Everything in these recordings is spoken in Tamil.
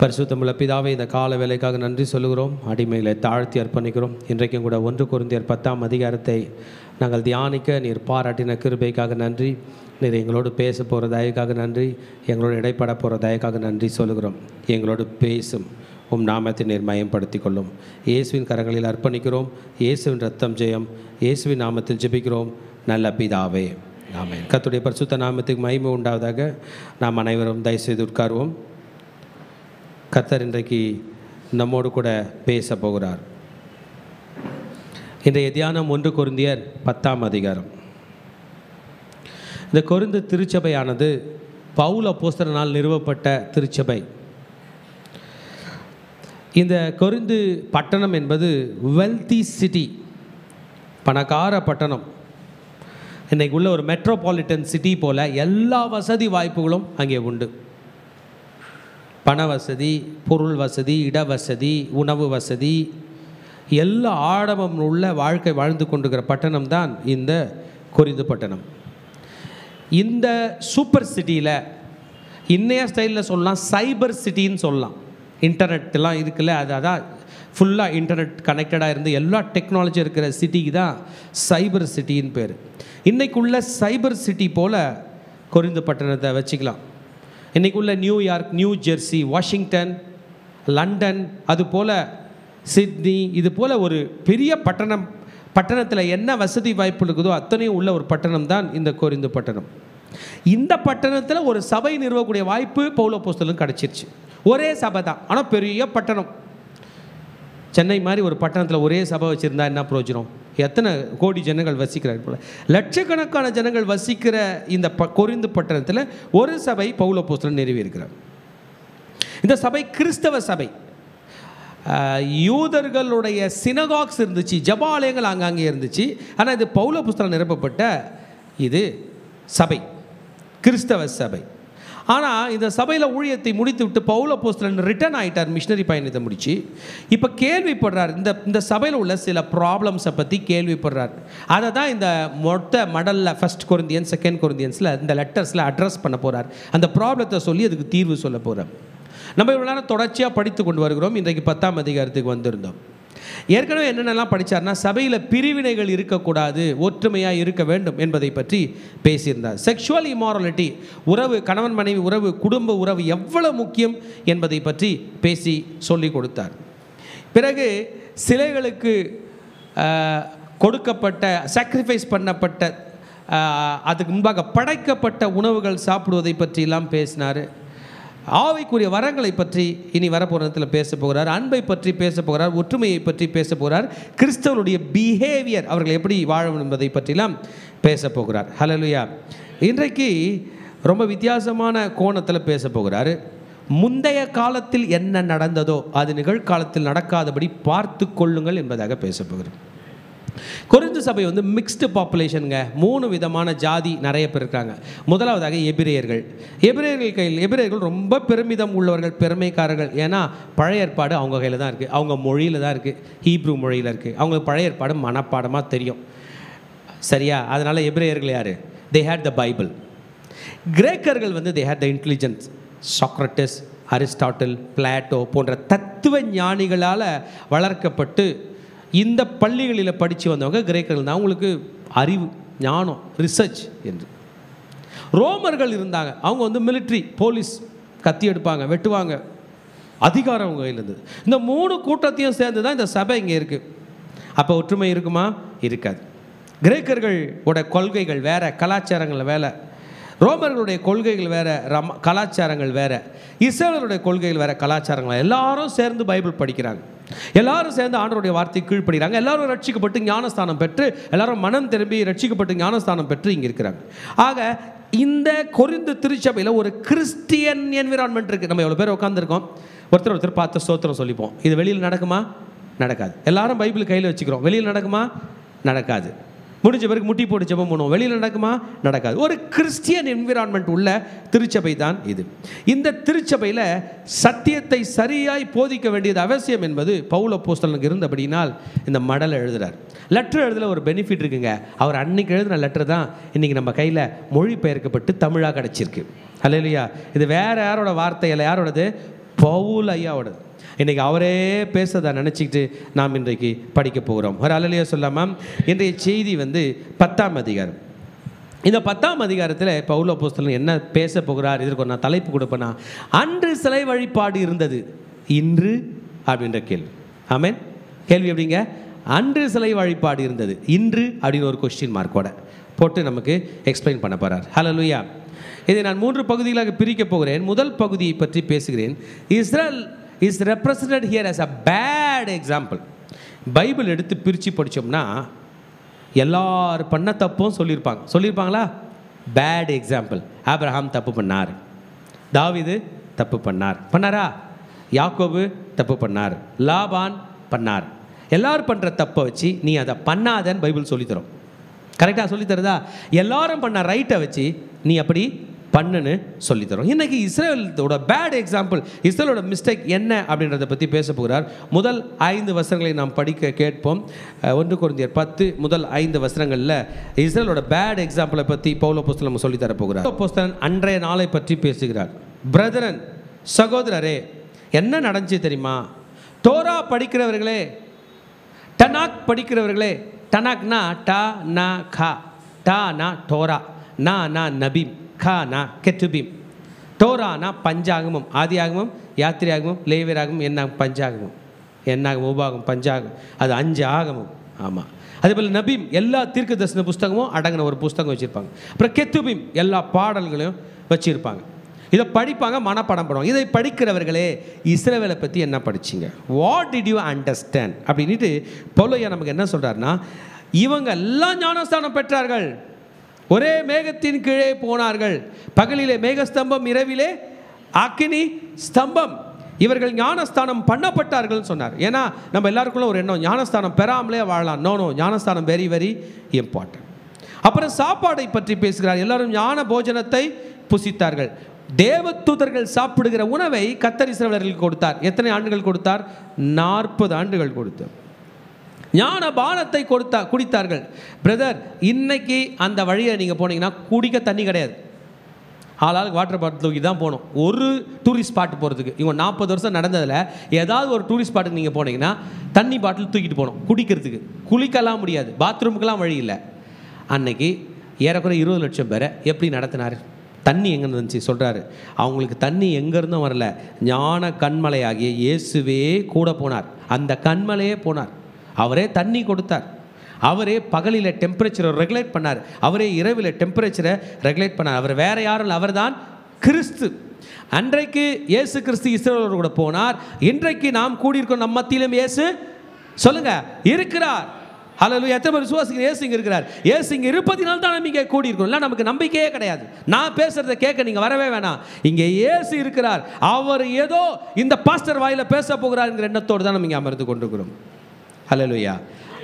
பரிசுத்தமுள்ள பிதாவே, இந்த கால வேலைக்காக நன்றி சொல்லுகிறோம். அடிமைகளை தாழ்த்தி அர்ப்பணிக்கிறோம். இன்றைக்கும் கூட 1 கொரிந்தியர் 10ஆம் அதிகாரத்தை நாங்கள் தியானிக்க நீர் பாராட்டின கிருபைக்காக நன்றி. நீர் எங்களோடு பேச போகிற தயவுக்காக நன்றி. எங்களோடு இடைப்பட போகிற தயவுக்காக நன்றி சொல்லுகிறோம். எங்களோடு பேசும் உம் நாமத்தை நீர் மயம்படுத்தி கொள்ளும். இயேசுவின் கரங்களில் அர்ப்பணிக்கிறோம். இயேசுவின் ரத்தம் ஜெயம். இயேசுவின் நாமத்தில் ஜெபிக்கிறோம் நல்ல பிதாவே, ஆமென். கர்த்தருடைய பரிசுத்த நாமத்துக்கு மகிமை உண்டாவதாக. நாம் அனைவரும் தயவுசெய்து உட்காருவோம். கர்த்தர் இன்றைக்கு நம்மோடு கூட பேச போகிறார். இன்றைய தியானம் 1 கொரிந்தியர் 10ஆம் அதிகாரம். இந்த கொரிந்து திருச்சபையானது பவுல் அப்போஸ்தலனால் நிறுவப்பட்ட திருச்சபை. இந்த கொரிந்து பட்டணம் என்பது வெல்தி சிட்டி, பணக்கார பட்டணம். இன்றைக்கு உள்ள ஒரு மெட்ரோபாலிட்டன் சிட்டி போல் எல்லா வசதி வாய்ப்புகளும் அங்கே உண்டு. பண வசதி, பொருள் வசதி, இட வசதி, உணவு வசதி, எல்லா ஆடம்பரம் உள்ள வாழ்க்கை வாழ்ந்து கொண்டிருக்கிற பட்டணம் தான் இந்த கொரிந்து பட்டணம். இந்த சூப்பர் சிட்டியில் இன்னைய ஸ்டைலில் சொல்லலாம் சைபர் சிட்டின்னு சொல்லலாம். இன்டர்நெட்லாம் இருக்குல்ல, அதான் ஃபுல்லாக இன்டர்நெட் கனெக்டடாக இருந்து எல்லா டெக்னாலஜி இருக்கிற சிட்டிக்கு தான் சைபர் சிட்டின்னு பேர். இன்றைக்குள்ள சைபர் சிட்டி போல் கொரிந்து பட்டணத்தை வச்சுக்கலாம். இன்றைக்குள்ள New York, new Jersey, Washington, London, அதுபோல் சிட்னி, இது போல் ஒரு பெரிய பட்டணத்தில் என்ன வசதி வாய்ப்பு இருக்குதோ அத்தனையும் உள்ள ஒரு பட்டணம் தான் இந்த கொரிந்து பட்டணம். இந்த பட்டணத்தில் ஒரு சபை நிறுவக்கூடிய வாய்ப்பு பவுல் அப்போஸ்தலனுக்கு கிடச்சிருச்சு. ஒரே சபை தான், ஆனால் பெரிய பட்டணம். சென்னை மாதிரி ஒரு பட்டணத்தில் ஒரே சபை வச்சுருந்தா என்ன பிரயோஜனம்? எத்தனை கோடி ஜனங்கள் வசிக்கிறார் போல, லட்சக்கணக்கான ஜனங்கள் வசிக்கிற இந்த கொரிந்து பட்டணத்தில் ஒரு சபை பவுல் அப்போஸ்தலன் நிறுவி இருக்கிறார். இந்த சபை கிறிஸ்தவ சபை. யூதர்களுடைய சினகாக்ஸ் இருந்துச்சு, ஜபாலயங்கள் ஆங்காங்கே இருந்துச்சு. ஆனால் இது பவுல் அப்போஸ்தலன் நிரப்பப்பட்ட இது சபை, கிறிஸ்தவ சபை. ஆனால் இந்த சபையில் ஊழியத்தை முடித்து விட்டு பவுல் அப்போஸ்தலன் ரிட்டர்ன் ஆகிட்டார், மிஷினரி பயணத்தை முடித்து. இப்போ கேள்விப்படுறார், இந்த சபையில் உள்ள சில ப்ராப்ளம்ஸை பற்றி கேள்விப்படுறார். அதை தான் இந்த மொத்த மடலில் 1 கொரிந்தியன்ஸ் 2 கொரிந்தியன்ஸில் இந்த லெட்டர்ஸில் அட்ரஸ் பண்ண போகிறார். அந்த ப்ராப்ளத்தை சொல்லி அதுக்கு தீர்வு சொல்ல போகிறார். நம்ம இவ்வளோ நேரம் தொடர்ச்சியாக படித்து கொண்டு வருகிறோம். இன்றைக்கு 10ஆம் அதிகாரத்துக்கு வந்திருந்தோம். ஏற்கனவே என்னென்னலாம் படித்தார்னா, சபையில் பிரிவினைகள் இருக்கக்கூடாது, ஒற்றுமையாக இருக்க வேண்டும் என்பதை பற்றி பேசியிருந்தார். செக்ஷுவல் இமாரலிட்டி, உறவு, கணவன் மனைவி உறவு, குடும்ப உறவு எவ்வளவு முக்கியம் என்பதை பற்றி பேசி சொல்லி கொடுத்தார். பிறகு சிலைகளுக்கு கொடுக்கப்பட்ட, சாக்ரிஃபைஸ் பண்ணப்பட்ட, அதுக்கு முன்பாக படைக்கப்பட்ட உணவுகள் சாப்பிடுவதை பற்றியெல்லாம் பேசினார். ஆவிக்குரிய வரங்களை பற்றி இனி வரப்போகிறத்தில் பேச போகிறார். அன்பை பற்றி பேச போகிறார். ஒற்றுமையை பற்றி பேச போகிறார். கிறிஸ்தவனுடைய பிஹேவியர், அவர்கள் எப்படி வாழ என்பதை பற்றிலாம் பேச போகிறார். ஹல்லேலூயா. இன்றைக்கு ரொம்ப வித்தியாசமான கோணத்தில் பேச போகிறார். முந்தைய காலத்தில் என்ன நடந்ததோ அது நிகழ்காலத்தில் நடக்காதபடி பார்த்து கொள்ளுங்கள் என்பதாக பேச போகிறார். கொரிந்து சபை வந்து மிக்ஸ்டு பாப்புலேஷனுங்க. 3 விதமான ஜாதி நிறைய பேர் இருக்காங்க. முதலாவதாக எபிரேயர்கள். எபிரேயர்கள் ரொம்ப பெருமிதம் உள்ளவர்கள், பெருமைக்காரர்கள். ஏன்னா பழைய ஏற்பாடு அவங்க கையில் தான் இருக்குது, அவங்க மொழியில் தான் இருக்குது, ஹீப்ரூ மொழியில் இருக்குது. அவங்களுக்கு பழைய ஏற்பாடு மனப்பாடமாக தெரியும், சரியா? அதனால் எபிரேயர்கள் யார்? They had the Bible. கிரேக்கர்கள் வந்து they had the intelligence. Socrates, Aristotle, Plato போன்ற தத்துவ ஞானிகளால் வளர்க்கப்பட்டு இந்த பள்ளிகளில் படித்து வந்தவங்க கிரேக்கர்கள் தான். அவங்களுக்கு அறிவு, ஞானம், ரிசர்ச் என்று. ரோமர்கள் இருந்தாங்க. அவங்க வந்து மிலிட்ரி, போலீஸ், கத்தி எடுப்பாங்க, வெட்டுவாங்க, அதிகாரம் அவங்க கையில் இருந்தது. இந்த 3 கூட்டத்தையும் சேர்ந்து தான் இந்த சபை இங்கே இருக்குது. அப்போ ஒற்றுமை இருக்குமா? இருக்காது. கிரேக்கர்களோட கொள்கைகள் வேறு, கலாச்சாரங்கள் வேறு. ரோமர்களுடைய கொள்கைகள் வேறு, கலாச்சாரங்கள் வேறு. இஸ்ரவேலுடைய கொள்கைகள் வேறு, கலாச்சாரங்கள். எல்லாரும் சேர்ந்து பைபிள் படிக்கிறாங்க, எல்லாரும் சேர்ந்து ஆண்டவருடைய வார்த்தை கீழ்ப்படுகிறாங்க, எல்லாரும் ரட்சிக்கப்பட்டு ஞானஸ்தானம் பெற்று, எல்லாரும் மனம் திரும்பி ரட்சிக்கப்பட்டு ஞானஸ்தானம் பெற்று இங்கே இருக்கிறாங்க. ஆக இந்த கொரிந்து திருச்சபையில் ஒரு கிறிஸ்டியன் என்விரான்மெண்ட் இருக்குது. நம்ம எவ்வளோ பேர் உட்காந்துருக்கோம், ஒருத்தர் பார்த்து ஸ்தோத்திரம் சொல்லிப்போம். இது வெளியில் நடக்குமா? நடக்காது. எல்லாரும் பைபிள் கையில் வச்சுக்கிறோம். வெளியில் நடக்குமா? நடக்காது. முடிஞ்ச பிறகு முட்டி போட்டு ஜெபம் பண்ணுவோம். வெளியில் நடக்குமா? நடக்காது. ஒரு கிறிஸ்டியன் என்விரான்மெண்ட் உள்ள திருச்சபை தான் இது. இந்த திருச்சபையில் சத்தியத்தை சரியாய் போதிக்க வேண்டியது அவசியம் என்பது பவுல் அப்போஸ்தலனுக்கு இருந்தபடினால் இந்த மடலை எழுதுகிறார். லெட்டர் எழுதுல ஒரு பெனிஃபிட் இருக்குங்க. அவர் அன்னைக்கு எழுதின லெட்டர் தான் இன்றைக்கி நம்ம கையில் மொழிபெயர்க்கப்பட்டு தமிழாக கிடச்சிருக்கு. ஹல்லேலூயா. இது வேறு யாரோட வார்த்தை இல்லை, யாரோடது? பவுல் ஐயாவோட. இன்றைக்கி அவரே பேசுறதை நினச்சிக்கிட்டு நாம் இன்றைக்கு படிக்க போகிறோம். ஒரு அல்லையா சொல்லாமல் இன்றைய செய்தி 10ஆம் அதிகாரம். இந்த 10ஆம் அதிகாரத்தில் பவுல் அப்போஸ்தலன் என்ன பேச போகிறார், இதற்கு நான் தலைப்பு கொடுப்பேன்னா, அன்று சிலை வழிபாடு இருந்தது, இன்று அப்படின்ற கேள்வி. ஆமென். கேள்வி எப்படிங்க? அன்று சிலை வழிபாடு இருந்தது, இன்று அப்படின்னு ஒரு கொஸ்டின் மார்க்கோட போட்டு நமக்கு எக்ஸ்பிளைன் பண்ண போகிறார். ஹல்லேலூயா. இதை நான் 3 பகுதிகளாக பிரிக்க போகிறேன். முதல் பகுதியை பற்றி பேசுகிறேன். Israel is represented here as a bad example. Bible எடுத்து பிரித்து படித்தோம்னா எல்லாரும் பண்ண தப்பும் சொல்லியிருப்பாங்களா? Bad example. ஆபிரகாம் தப்பு பண்ணார், தாவீது தப்பு பண்ணாரா? யாக்கோபு தப்பு பண்ணார், லாபான் பண்ணார். எல்லாரும் பண்ணுற தப்பை வச்சு நீ அதை பண்ணாதன்னு பைபிள் சொல்லித்தரும். கரெக்டாக சொல்லித்தருதா? எல்லாரும் பண்ண ரைட்டை வச்சு நீ அப்படி பண்ணுன்னு சொல்லித்தரும். இன்றைக்கி இஸ்ரேலோட பேட் எக்ஸாம்பிள், இஸ்ரேலோட மிஸ்டேக் என்ன அப்படின்றத பற்றி பேச போகிறார். முதல் 5 வசனங்களை நாம் படிக்க கேட்போம். 1 கொரிந்தியர் 10 முதல் 5 வசனங்களில் இஸ்ரேலோட பேட் எக்ஸாம்பிளை பற்றி பவுல் அப்போஸ்தலன் நம்ம சொல்லித்தர போகிறார். அப்போஸ்தலன் அன்றைய நாளை பற்றி பேசுகிறார். பிரதரன், சகோதரரே, என்ன நடந்துச்சு தெரியுமா? தோரா படிக்கிறவர்களே, டனாக் படிக்கிறவர்களே, டனாக்னா டா நா கா, டா நா டோரா, நா நா நபீம், கானா கெட்டுபீம். தோரானா பஞ்சாகமம், ஆதியாகமம், யாத்திரையாகமம், லேவியராகமம், என்ன பஞ்சாகமம், என்னாகும், உபாகம், பஞ்சாகம், அது 5 ஆகமம். ஆமாம். அதேபோல் நபீம் எல்லா தீர்க்க தரிசன புஸ்தகமும் அடங்கின ஒரு புஸ்தகம் வச்சுருப்பாங்க. அப்புறம் கெத்துபீம் எல்லா பாடல்களையும் வச்சுருப்பாங்க. இதை படிப்பாங்க, மனப்பாடம் பண்ணுவாங்க. இதை படிக்கிறவர்களே, இஸ்ரவேலை பற்றி என்ன படிச்சிங்க? வாட் டிட் யூ அண்டர்ஸ்டாண்ட் அப்படின்ட்டு பவுலையா நமக்கு என்ன சொல்கிறாருன்னா, இவங்க எல்லாம் ஞானஸ்தானம் பெற்றார்கள், ஒரே மேகத்தின் கீழே போனார்கள், பகலிலே மேகஸ்தம்பம், இரவிலே அக்கினி ஸ்தம்பம், இவர்கள் ஞானஸ்தானம் பண்ணப்பட்டார்கள் சொன்னார். ஏன்னா நம்ம எல்லாருக்குள்ள ஒரு எண்ணம், ஞானஸ்தானம் பெறாமலே வாழலாம். நோ, ஞானஸ்தானம் வெரி வெரி இம்பார்ட்டன்ட். அப்புறம் சாப்பாடை பற்றி பேசுகிறார். எல்லாரும் ஞான போஜனத்தை புசித்தார்கள். தேவதூதர்கள் சாப்பிடுகிற உணவை கர்த்தர் இஸ்ரவேலர்களுக்கு கொடுத்தார். எத்தனை ஆண்டுகள் கொடுத்தார்? 40 ஆண்டுகள் கொடுத்தார். ஞான பானத்தை குடித்தார்கள். பிரதர், இன்னைக்கு அந்த வழியை நீங்கள் போனீங்கன்னா குடிக்க தண்ணி கிடையாது. ஆளாளுக்கு வாட்டர் பாட்டில் தூக்கி தான் போகணும். ஒரு டூரிஸ்ட் ஸ்பாட் போகிறதுக்கு இவங்க 40 வருஷம் நடந்ததில் ஏதாவது ஒரு டூரிஸ்ட் ஸ்பாட்டுக்கு நீங்கள் போனீங்கன்னா தண்ணி பாட்டில் தூக்கிட்டு போகணும் குடிக்கிறதுக்கு. குளிக்கலாம் முடியாது, பாத்ரூமுக்கெல்லாம் வழி இல்லை. அன்னைக்கு ஏறக்குறைய 20 லட்சம் பேரை எப்படி நடத்தினார்? தண்ணி எங்கே இருந்துச்சு சொல்கிறாரு. அவங்களுக்கு தண்ணி எங்கேருந்தும் வரல, ஞான கண்மலையாகிய இயேசுவே கூட போனார். அந்த கண்மலையே போனார், அவரே தண்ணி கொடுத்தார், அவரே பகலில் டெம்பரேச்சரை ரெகுலேட் பண்ணார், அவரே இரவில் டெம்பரேச்சரை ரெகுலேட் பண்ணார். அவர் வேற யாரும் இல்லை, அவர் தான் கிறிஸ்து. அன்றைக்கு இயேசு கிறிஸ்து இஸ்ரவேலோடு கூட போனார். இன்றைக்கு நாம் கூடியிருக்கோம், நம்ம மத்தியிலும் இயேசு சொல்லுங்க இருக்கிறார். ஹல்லேலூயா. எத்தனை பேர் விசுவாசிக்கிறீங்க? இயேசு இங்கே இருக்கிறார். இயேசு இங்கே இருப்பதினால தான் நம்ம இங்கே கூடியிருக்கோம். இல்லை நமக்கு நம்பிக்கையே கிடையாது. நான் பேசுகிறத கேட்க நீங்கள் வரவே வேணாம். இங்கே இயேசு இருக்கிறார். அவர் ஏதோ இந்த பாஸ்டர் வாயில் பேச போகிறாருங்கிற எண்ணத்தோடு தான் நம்ம இங்கே அமர்ந்து கொண்டிருக்கிறோம். ஹல்லேலூயா.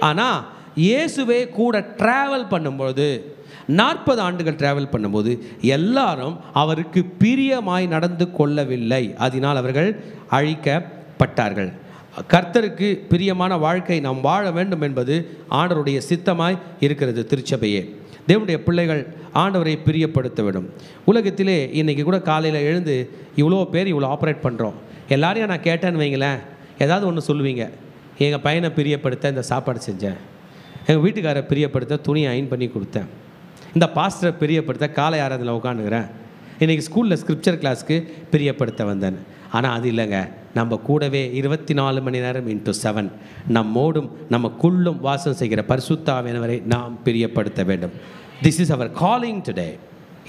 ஆனால் இயேசுவே கூட ட்ராவல் பண்ணும்போது, 40 ஆண்டுகள் ட்ராவல் பண்ணும்போது எல்லாரும் அவருக்கு பிரியமாய் நடந்து கொள்ளவில்லை. அதனால் அவர்கள் அழிக்கப்பட்டார்கள். கர்த்தருக்கு பிரியமான வாழ்க்கை நாம் வாழ வேண்டும் என்பது ஆண்டவருடைய சித்தமாய் இருக்கிறது. திருச்சபையே, தேவனுடைய பிள்ளைகள் ஆண்டவரை பிரியப்படுத்த வேண்டும். உலகத்திலே இன்றைக்கி கூட காலையில் எழுந்து இவ்வளோ பேர் இவ்வளோ ஆப்ரேட் பண்ணுறோம். எல்லாரையும் நான் கேட்டேன்னு வைங்களேன், ஏதாவது ஒன்று சொல்லுவீங்க. எங்கள் பையனை பிரியப்படுத்த இந்த சாப்பாடு செஞ்சேன், எங்கள் வீட்டுக்காரை பிரியப்படுத்த துணி அயன் பண்ணி கொடுத்தேன், இந்த பாஸ்டரை பிரியப்படுத்த காலை ஆராதனையில் உட்காந்துக்கிறேன், இன்றைக்கி ஸ்கூலில் ஸ்கிரிப்சர் கிளாஸ்க்கு பிரியப்படுத்த வந்தேன். ஆனால் அது இல்லைங்க, நம்ம கூடவே 24 மணி நேரம் × 7 நம்மோடும் நமக்குள்ளும் வாசம் செய்கிற பரிசுத்த ஆவியானவரை நாம் பிரியப்படுத்த வேண்டும். This is our calling today.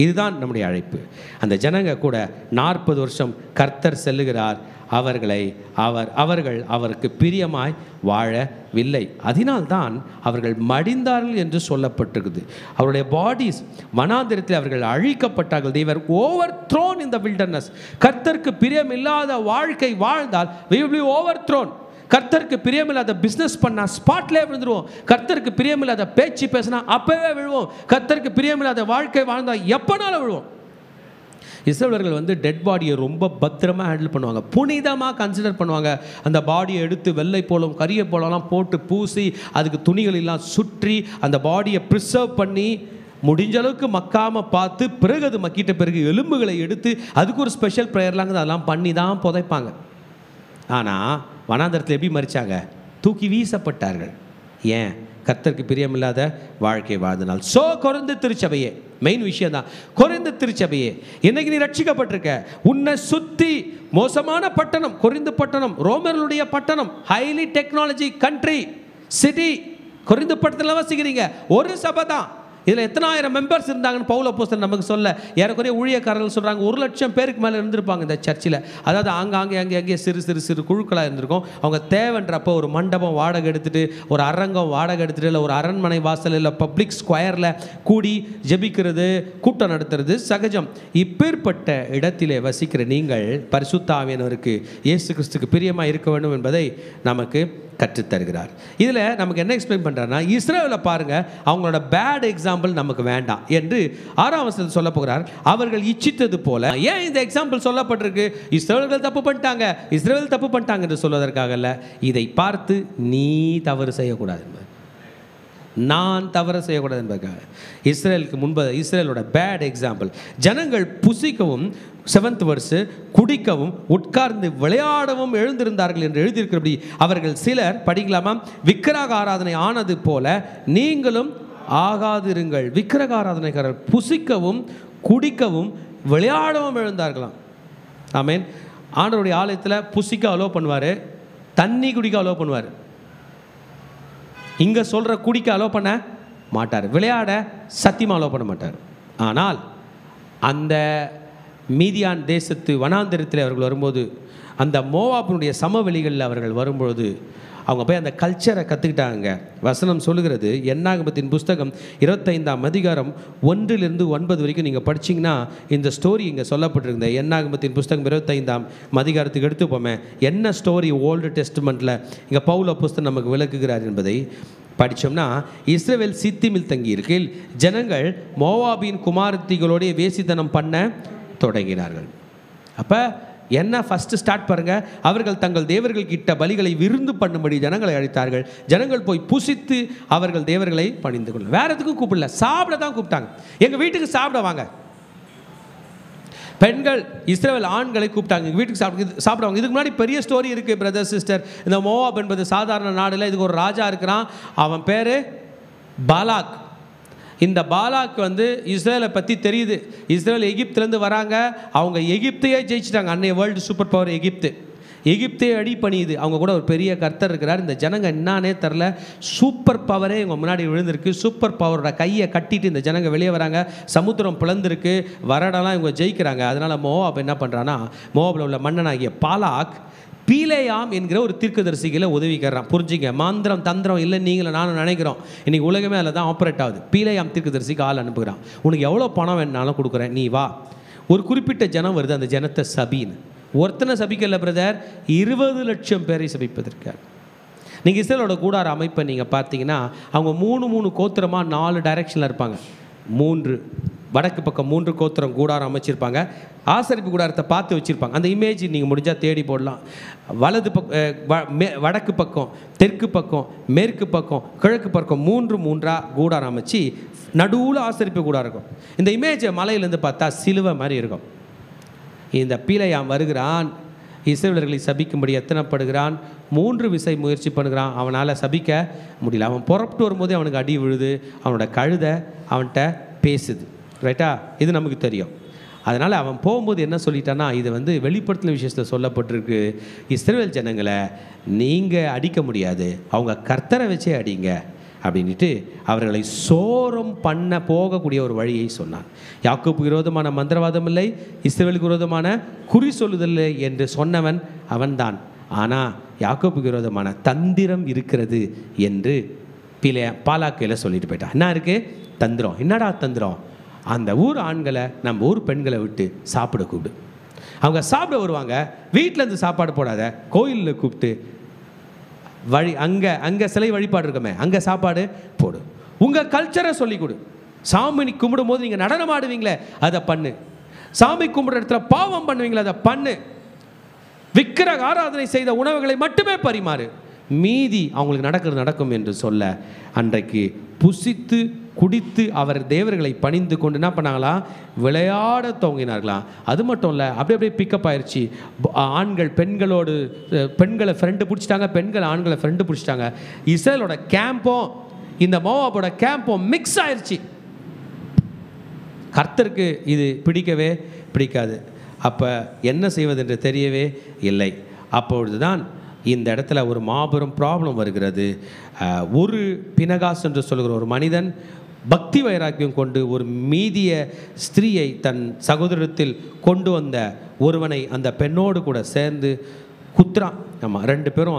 இதுதான் நம்முடைய அழைப்பு. அந்த ஜனங்க கூட 40 வருஷம் கர்த்தர் செல்லுகிறார், அவர்கள் அவருக்கு பிரியமாய் வாழவில்லை. அதனால்தான் அவர்கள் மடிந்தார்கள் என்று சொல்லப்பட்டிருக்குது. அவருடைய பாடிஸ் வனாந்திரத்தில் அவர்கள் அழிக்கப்பட்டார்கள். they were overthrown in the wilderness. கர்த்தருக்கு பிரியமில்லாத வாழ்க்கை வாழ்ந்தால் we will be overthrown. கர்த்தருக்கு பிரியமில்லாத பிஸ்னஸ் பண்ணால் ஸ்பாட்லேயே விழுந்துருவோம். கர்த்தருக்கு பிரியமில்லாத பேச்சு பேசினா அப்பவே விழுவோம். கர்த்தருக்கு பிரியமில்லாத வாழ்க்கை வாழ்ந்தால் எப்போனாலும் விழுவோம். இஸ்ரவேலர்கள் டெட் பாடியை ரொம்ப பத்திரமாக ஹேண்டில் பண்ணுவாங்க, புனிதமாக கன்சிடர் பண்ணுவாங்க. அந்த பாடியை எடுத்து வெள்ளை போலும் கரிய போலலாம் போட்டு பூசி அதுக்கு துணிகள் எல்லாம் சுற்றி அந்த பாடியை ப்ரிசர்வ் பண்ணி முடிஞ்ச அளவுக்கு மக்காமல் பார்த்து பிறகு அது மக்கிட்ட பிறகு எலும்புகளை எடுத்து அதுக்கு ஒரு ஸ்பெஷல் ப்ரேயர்லாங்க அதெல்லாம் பண்ணி தான் புதைப்பாங்க. ஆனால் வனாந்தரத்தில் எப்படி மறிச்சாங்க? தூக்கி வீசப்பட்டார்கள். ஏன்? கர்த்தருக்கு பிரியமில்லாத வாழ்க்கை வாழ்ந்தனால். கொரிந்து திருச்சபையே, மெயின் விஷயம் தான். கொரிந்து திருச்சபையே, இன்னைக்கு நீ ரட்சிக்கப்பட்டிருக்க. உன்னை சுற்றி மோசமான பட்டணம் கொரிந்து பட்டணம், ரோமர்களுடைய பட்டணம், highly technology country city. Corinth பட்டணத்தில் வசிக்கிறீங்க. ஒரு சபை தான். இதில் எத்தனாயிரம் மெம்பர்ஸ் இருந்தாங்கன்னு பவுல் அப்போஸ்தலன் நமக்கு சொல்ல. ஏறக்குறைய ஊழியக்காரர்கள் சொல்கிறாங்க 1,00,000 பேருக்கு மேலே இருந்திருப்பாங்க இந்த சர்ச்சில். அதாவது அங்கே சிறு குழுக்களாக இருந்திருக்கும். அவங்க தேவைன்றப்போ ஒரு மண்டபம் வாடகை எடுத்துகிட்டு, ஒரு அரங்கம் வாடகை எடுத்துகிட்டு, இல்லை ஒரு அரண்மனை வாசல், இல்லை பப்ளிக் ஸ்கொயரில் கூடி ஜெபிக்கிறது, கூட்டம் நடத்துறது சகஜம். இப்பேற்பட்ட இடத்திலே வசிக்கிற நீங்கள் பரிசுத்த ஆவியானவருக்கு, இயேசு கிறிஸ்துக்கு பிரியமாக இருக்க வேண்டும் என்பதை நமக்கு கற்றுத்தருகிறார். இதில் நமக்கு என்ன எக்ஸ்பிளைன் பண்ணுறாருன்னா, இஸ்ரவேலை பாருங்கள், அவங்களோட பேட் எக்ஸாம்பிள் நமக்கு வேண்டாம் என்று 6ஆம் வசனத்தில் சொல்ல போகிறார். அவர்கள் இச்சித்தது போல. ஏன் இந்த எக்ஸாம்பிள் சொல்லப்பட்டிருக்கு? இஸ்ரவேல்கள் தப்பு பண்ணிட்டாங்க, இஸ்ரவேல் தப்பு பண்ணிட்டாங்க என்று சொல்வதற்காக அல்ல. இதை பார்த்து நீ தவறு செய்யக்கூடாது என்பது, நான் தவறு செய்யக்கூடாது என்பதற்காக. இஸ்ரேலுக்கு முன்பு இஸ்ரேலோட பேட் எக்ஸாம்பிள். ஜனங்கள் புசிக்கவும் 7th verse குடிக்கவும் உட்கார்ந்து விளையாடவும் எழுந்திருந்தார்கள் என்று எழுதியிருக்கிறபடி அவர்கள் சிலர், படிக்கலாமா, விக்கிரக ஆராதனை ஆனது போல நீங்களும் ஆகாதிருங்கள். விக்கிரக ஆராதனைக்காரர் புசிக்கவும் குடிக்கவும் விளையாடவும் எழுந்தார்களாம். ஆமேன். ஆண்டவருடைய ஆலயத்தில் புசிக்க அலோவ் பண்ணுவார், தண்ணி குடிக்க அலோவ் பண்ணுவார். இங்கே சொல்கிற குடிக்க அலோவ் பண்ண மாட்டார், விளையாட சத்தியமாக அலோவ் பண்ண மாட்டார். ஆனால் அந்த மீதியான் தேசத்து வனாந்திரத்தில் அவர்கள் வரும்போது, அந்த மோவாபினுடைய சமவெளிகளில் அவர்கள் வரும்பொழுது அவங்க போய் அந்த கல்ச்சரை கற்றுக்கிட்டாங்க. வசனம் சொல்லுகிறது, என்னாகமத்தின் புஸ்தகம் 25ஆம் அதிகாரம் 1 to 9 வரைக்கும் நீங்கள் படிச்சிங்கன்னா இந்த ஸ்டோரி இங்கே சொல்லப்பட்டிருந்த என்னாகமத்தின் புஸ்தகம் 25ஆம் அதிகாரத்துக்கு எடுத்துப்போமே, என்ன ஸ்டோரி ஓல்டு டெஸ்ட்மெண்ட்டில் இங்கே பவுல் அப்போஸ்தலன் நமக்கு விளக்குகிறார் என்பதை படித்தோம்னா, இஸ்ரவேல் சித்திமில் தங்கி இருக்கையில் ஜனங்கள் மோவாபின் குமாரத்திகளோடைய வேசித்தனம் பண்ண தொடங்கினார்கள். அப்போ என்ன ஃபஸ்ட்டு ஸ்டார்ட் பாருங்கள். அவர்கள் தங்கள் தேவர்கள் கிட்ட பலிகளை விருந்து பண்ணும்படி ஜனங்களை அழைத்தார்கள். ஜனங்கள் போய் புசித்து அவர்கள் தேவர்களை பணிந்து கொள்ள. வேற எதுக்கும் கூப்பிடல, சாப்பிட தான் கூப்பிட்டாங்க. எங்கள் வீட்டுக்கு சாப்பிட வாங்க. பெண்கள் இஸ்ரவேல் ஆண்களை கூப்பிட்டாங்க, எங்கள் வீட்டுக்கு சாப்பிடுவாங்க. இதுக்கு முன்னாடி பெரிய ஸ்டோரி இருக்குது பிரதர் சிஸ்டர். இந்த மோவாப் என்பது சாதாரண நாடுல. இதுக்கு ஒரு ராஜா இருக்கிறான், அவன் பேர் பாலாக். இந்த பாலாக் இஸ்ரேலை பற்றி தெரியுது. இஸ்ரேல் எகிப்துலேருந்து வராங்க, அவங்க எகிப்தையே ஜெயிச்சிட்டாங்க. அன்னைய வேர்ல்டு சூப்பர் பவர் எகிப்தே அடி பண்ணியுது. அவங்க கூட ஒரு பெரிய கர்த்தர் இருக்கிறார். இந்த ஜனங்க என்னானே தெரில, சூப்பர் பவரே இவங்க முன்னாடி விழுந்திருக்கு. சூப்பர் பவரோட கையை கட்டிட்டு இந்த ஜனங்க வெளியே வராங்க. சமுத்திரம் பிளந்திருக்கு, வரடெல்லாம் இவங்க ஜெயிக்கிறாங்க. அதனால் மோவாப் என்ன பண்ணுறான்னா, மோவாபில் உள்ள மன்னனாகிய பாலாக் பீலேயாம் என்கிற ஒரு தீர்க்கதரிசிகளை உதவிக்கிறான். புரிஞ்சுங்க, மாந்திரம் தந்திரம் இல்லை நீங்களும் நானும் நினைக்கிறோம். இன்றைக்கி உலகமே அதில் தான் ஆப்ரேட் ஆகுது. பீலேயாம் தீர்க்கதரிசிக்கு ஆள் அனுப்புகிறான். உனக்கு எவ்வளோ பணம் வேணாலும் கொடுக்குறேன், நீ வா. ஒரு குறிப்பிட்ட ஜனம் வருது, அந்த ஜனத்தை சபின்னு. ஒருத்தனை சபிக்கல பிரதர், 20 லட்சம் பேரை சபிப்பதற்காக. நீங்கள் இஸ்ரேலோட கூடார அமைப்பை நீங்கள் பார்த்தீங்கன்னா, அவங்க 3 கோத்திரமாக 4 டைரெக்ஷனில் இருப்பாங்க. 3 வடக்கு பக்கம் 3 கோத்திரம் கூடாரம் அமைச்சிருப்பாங்க. ஆசரிப்பு கூடாரத்தை பார்த்து வச்சுருப்பாங்க. அந்த இமேஜ் நீங்கள் முடிஞ்சால் தேடி போடலாம். வலது வடக்கு பக்கம், தெற்கு பக்கம், மேற்கு பக்கம், கிழக்கு பக்கம் 3 கூடாரம் அமைச்சு நடுவில் ஆசரிப்பு கூடாரம் இருக்கும். இந்த இமேஜை மலையிலேருந்து பார்த்தா சிலுவை மாதிரி இருக்கும். இந்த பீலேயாம் வருகிறான், இஸ்ரவேலர்களை சபிக்கும்படி எத்தனைப்படுகிறான். 3 விசை முயற்சி பண்ணுகிறான், அவனால் சபிக்க முடியல. அவன் புறப்பட்டு வரும்போதே அவனுக்கு அடி விழுது, அவனோட கழுதை அவன்கிட்ட பேசுது. ரைட்டா? இது நமக்கு தெரியும். அதனால் அவன் போகும்போது என்ன சொல்லிட்டான்னா, இது வெளிப்படுத்தின விஷயத்தில் சொல்லப்பட்டிருக்கு, இஸ்ரவேல் ஜனங்களை நீங்கள் அடிக்க முடியாது, அவங்க கர்த்தரை வச்சே அடிங்க அப்படின்ட்டு அவர்களை சோரம் பண்ண போகக்கூடிய ஒரு வழியை சொன்னான். யாக்கோபுக்கு விரோதமான மந்திரவாதம் இல்லை, இஸ்ரவேலுக்கு விரோதமான குறி சொல்லுதல் என்று சொன்னவன் அவன்தான். ஆனால் யாக்கோபுக்கு விரோதமான தந்திரம் இருக்கிறது என்று பாலாக்கையில் சொல்லிட்டு போயிட்டான். என்ன இருக்குது? தந்திரம். என்னடா தந்திரம்? அந்த ஊர் ஆண்களை நம்ம ஊர் பெண்களை விட்டு சாப்பிட கூப்பிடு. அவங்க சாப்பிட வருவாங்க, வீட்டிலேருந்து சாப்பாடு போடாத, கோயிலில் கூப்பிட்டு அங்கே சிலை வழிபாடு இருக்கமே, அங்கே சாப்பாடு போடு. உங்கள் கல்ச்சரை சொல்லிக் கொடு. சாமி கும்பிடும் போது நீங்கள் நடனம் ஆடுவீங்களே, அதை பண்ணு. சாமி கும்பிடுற இடத்துல பாவம் பண்ணுவீங்களே, அதை பண்ணு. விக்கிரக ஆராதனை செய்த உணவுகளை மட்டுமே பரிமாறு, மீதி அவங்களுக்கு நடக்கிறது நடக்கும் என்று சொல்ல, அன்றைக்கு புசித்து குடித்து அவர் தேவர்களை பணிந்து கொண்டு என்ன பண்ணாங்களாம், விளையாட துவங்கினார்களாம். அது மட்டும் இல்லை, அப்படியே பிக்கப் ஆயிடுச்சு. ஆண்கள் பெண்களை ஃப்ரெண்டு பிடிச்சிட்டாங்க, பெண்கள் ஆண்களை ஃப்ரெண்டு பிடிச்சிட்டாங்க. இஸ்ரேலோட கேம்பும் இந்த மோவாபோட கேம்பும் மிக்ஸ் ஆயிடுச்சு. கர்த்தருக்கு இது பிடிக்கவே பிடிக்காது. அப்போ என்ன செய்வது என்று தெரியவே இல்லை. அப்பொழுதுதான் இந்த இடத்துல ஒரு மாபெரும் ப்ராப்ளம் வருகிறது. ஒரு பினகாஸ் என்று சொல்கிற ஒரு மனிதன் பக்தி வைராக்கியம் கொண்டு ஒரு மீதிய ஸ்திரீயை தன் சகோதரத்தில் கொண்டு வந்த ஒருவனை அந்த பெண்ணோடு கூட சேர்ந்து குத்துறான். ஆமாம், 2 பேரும்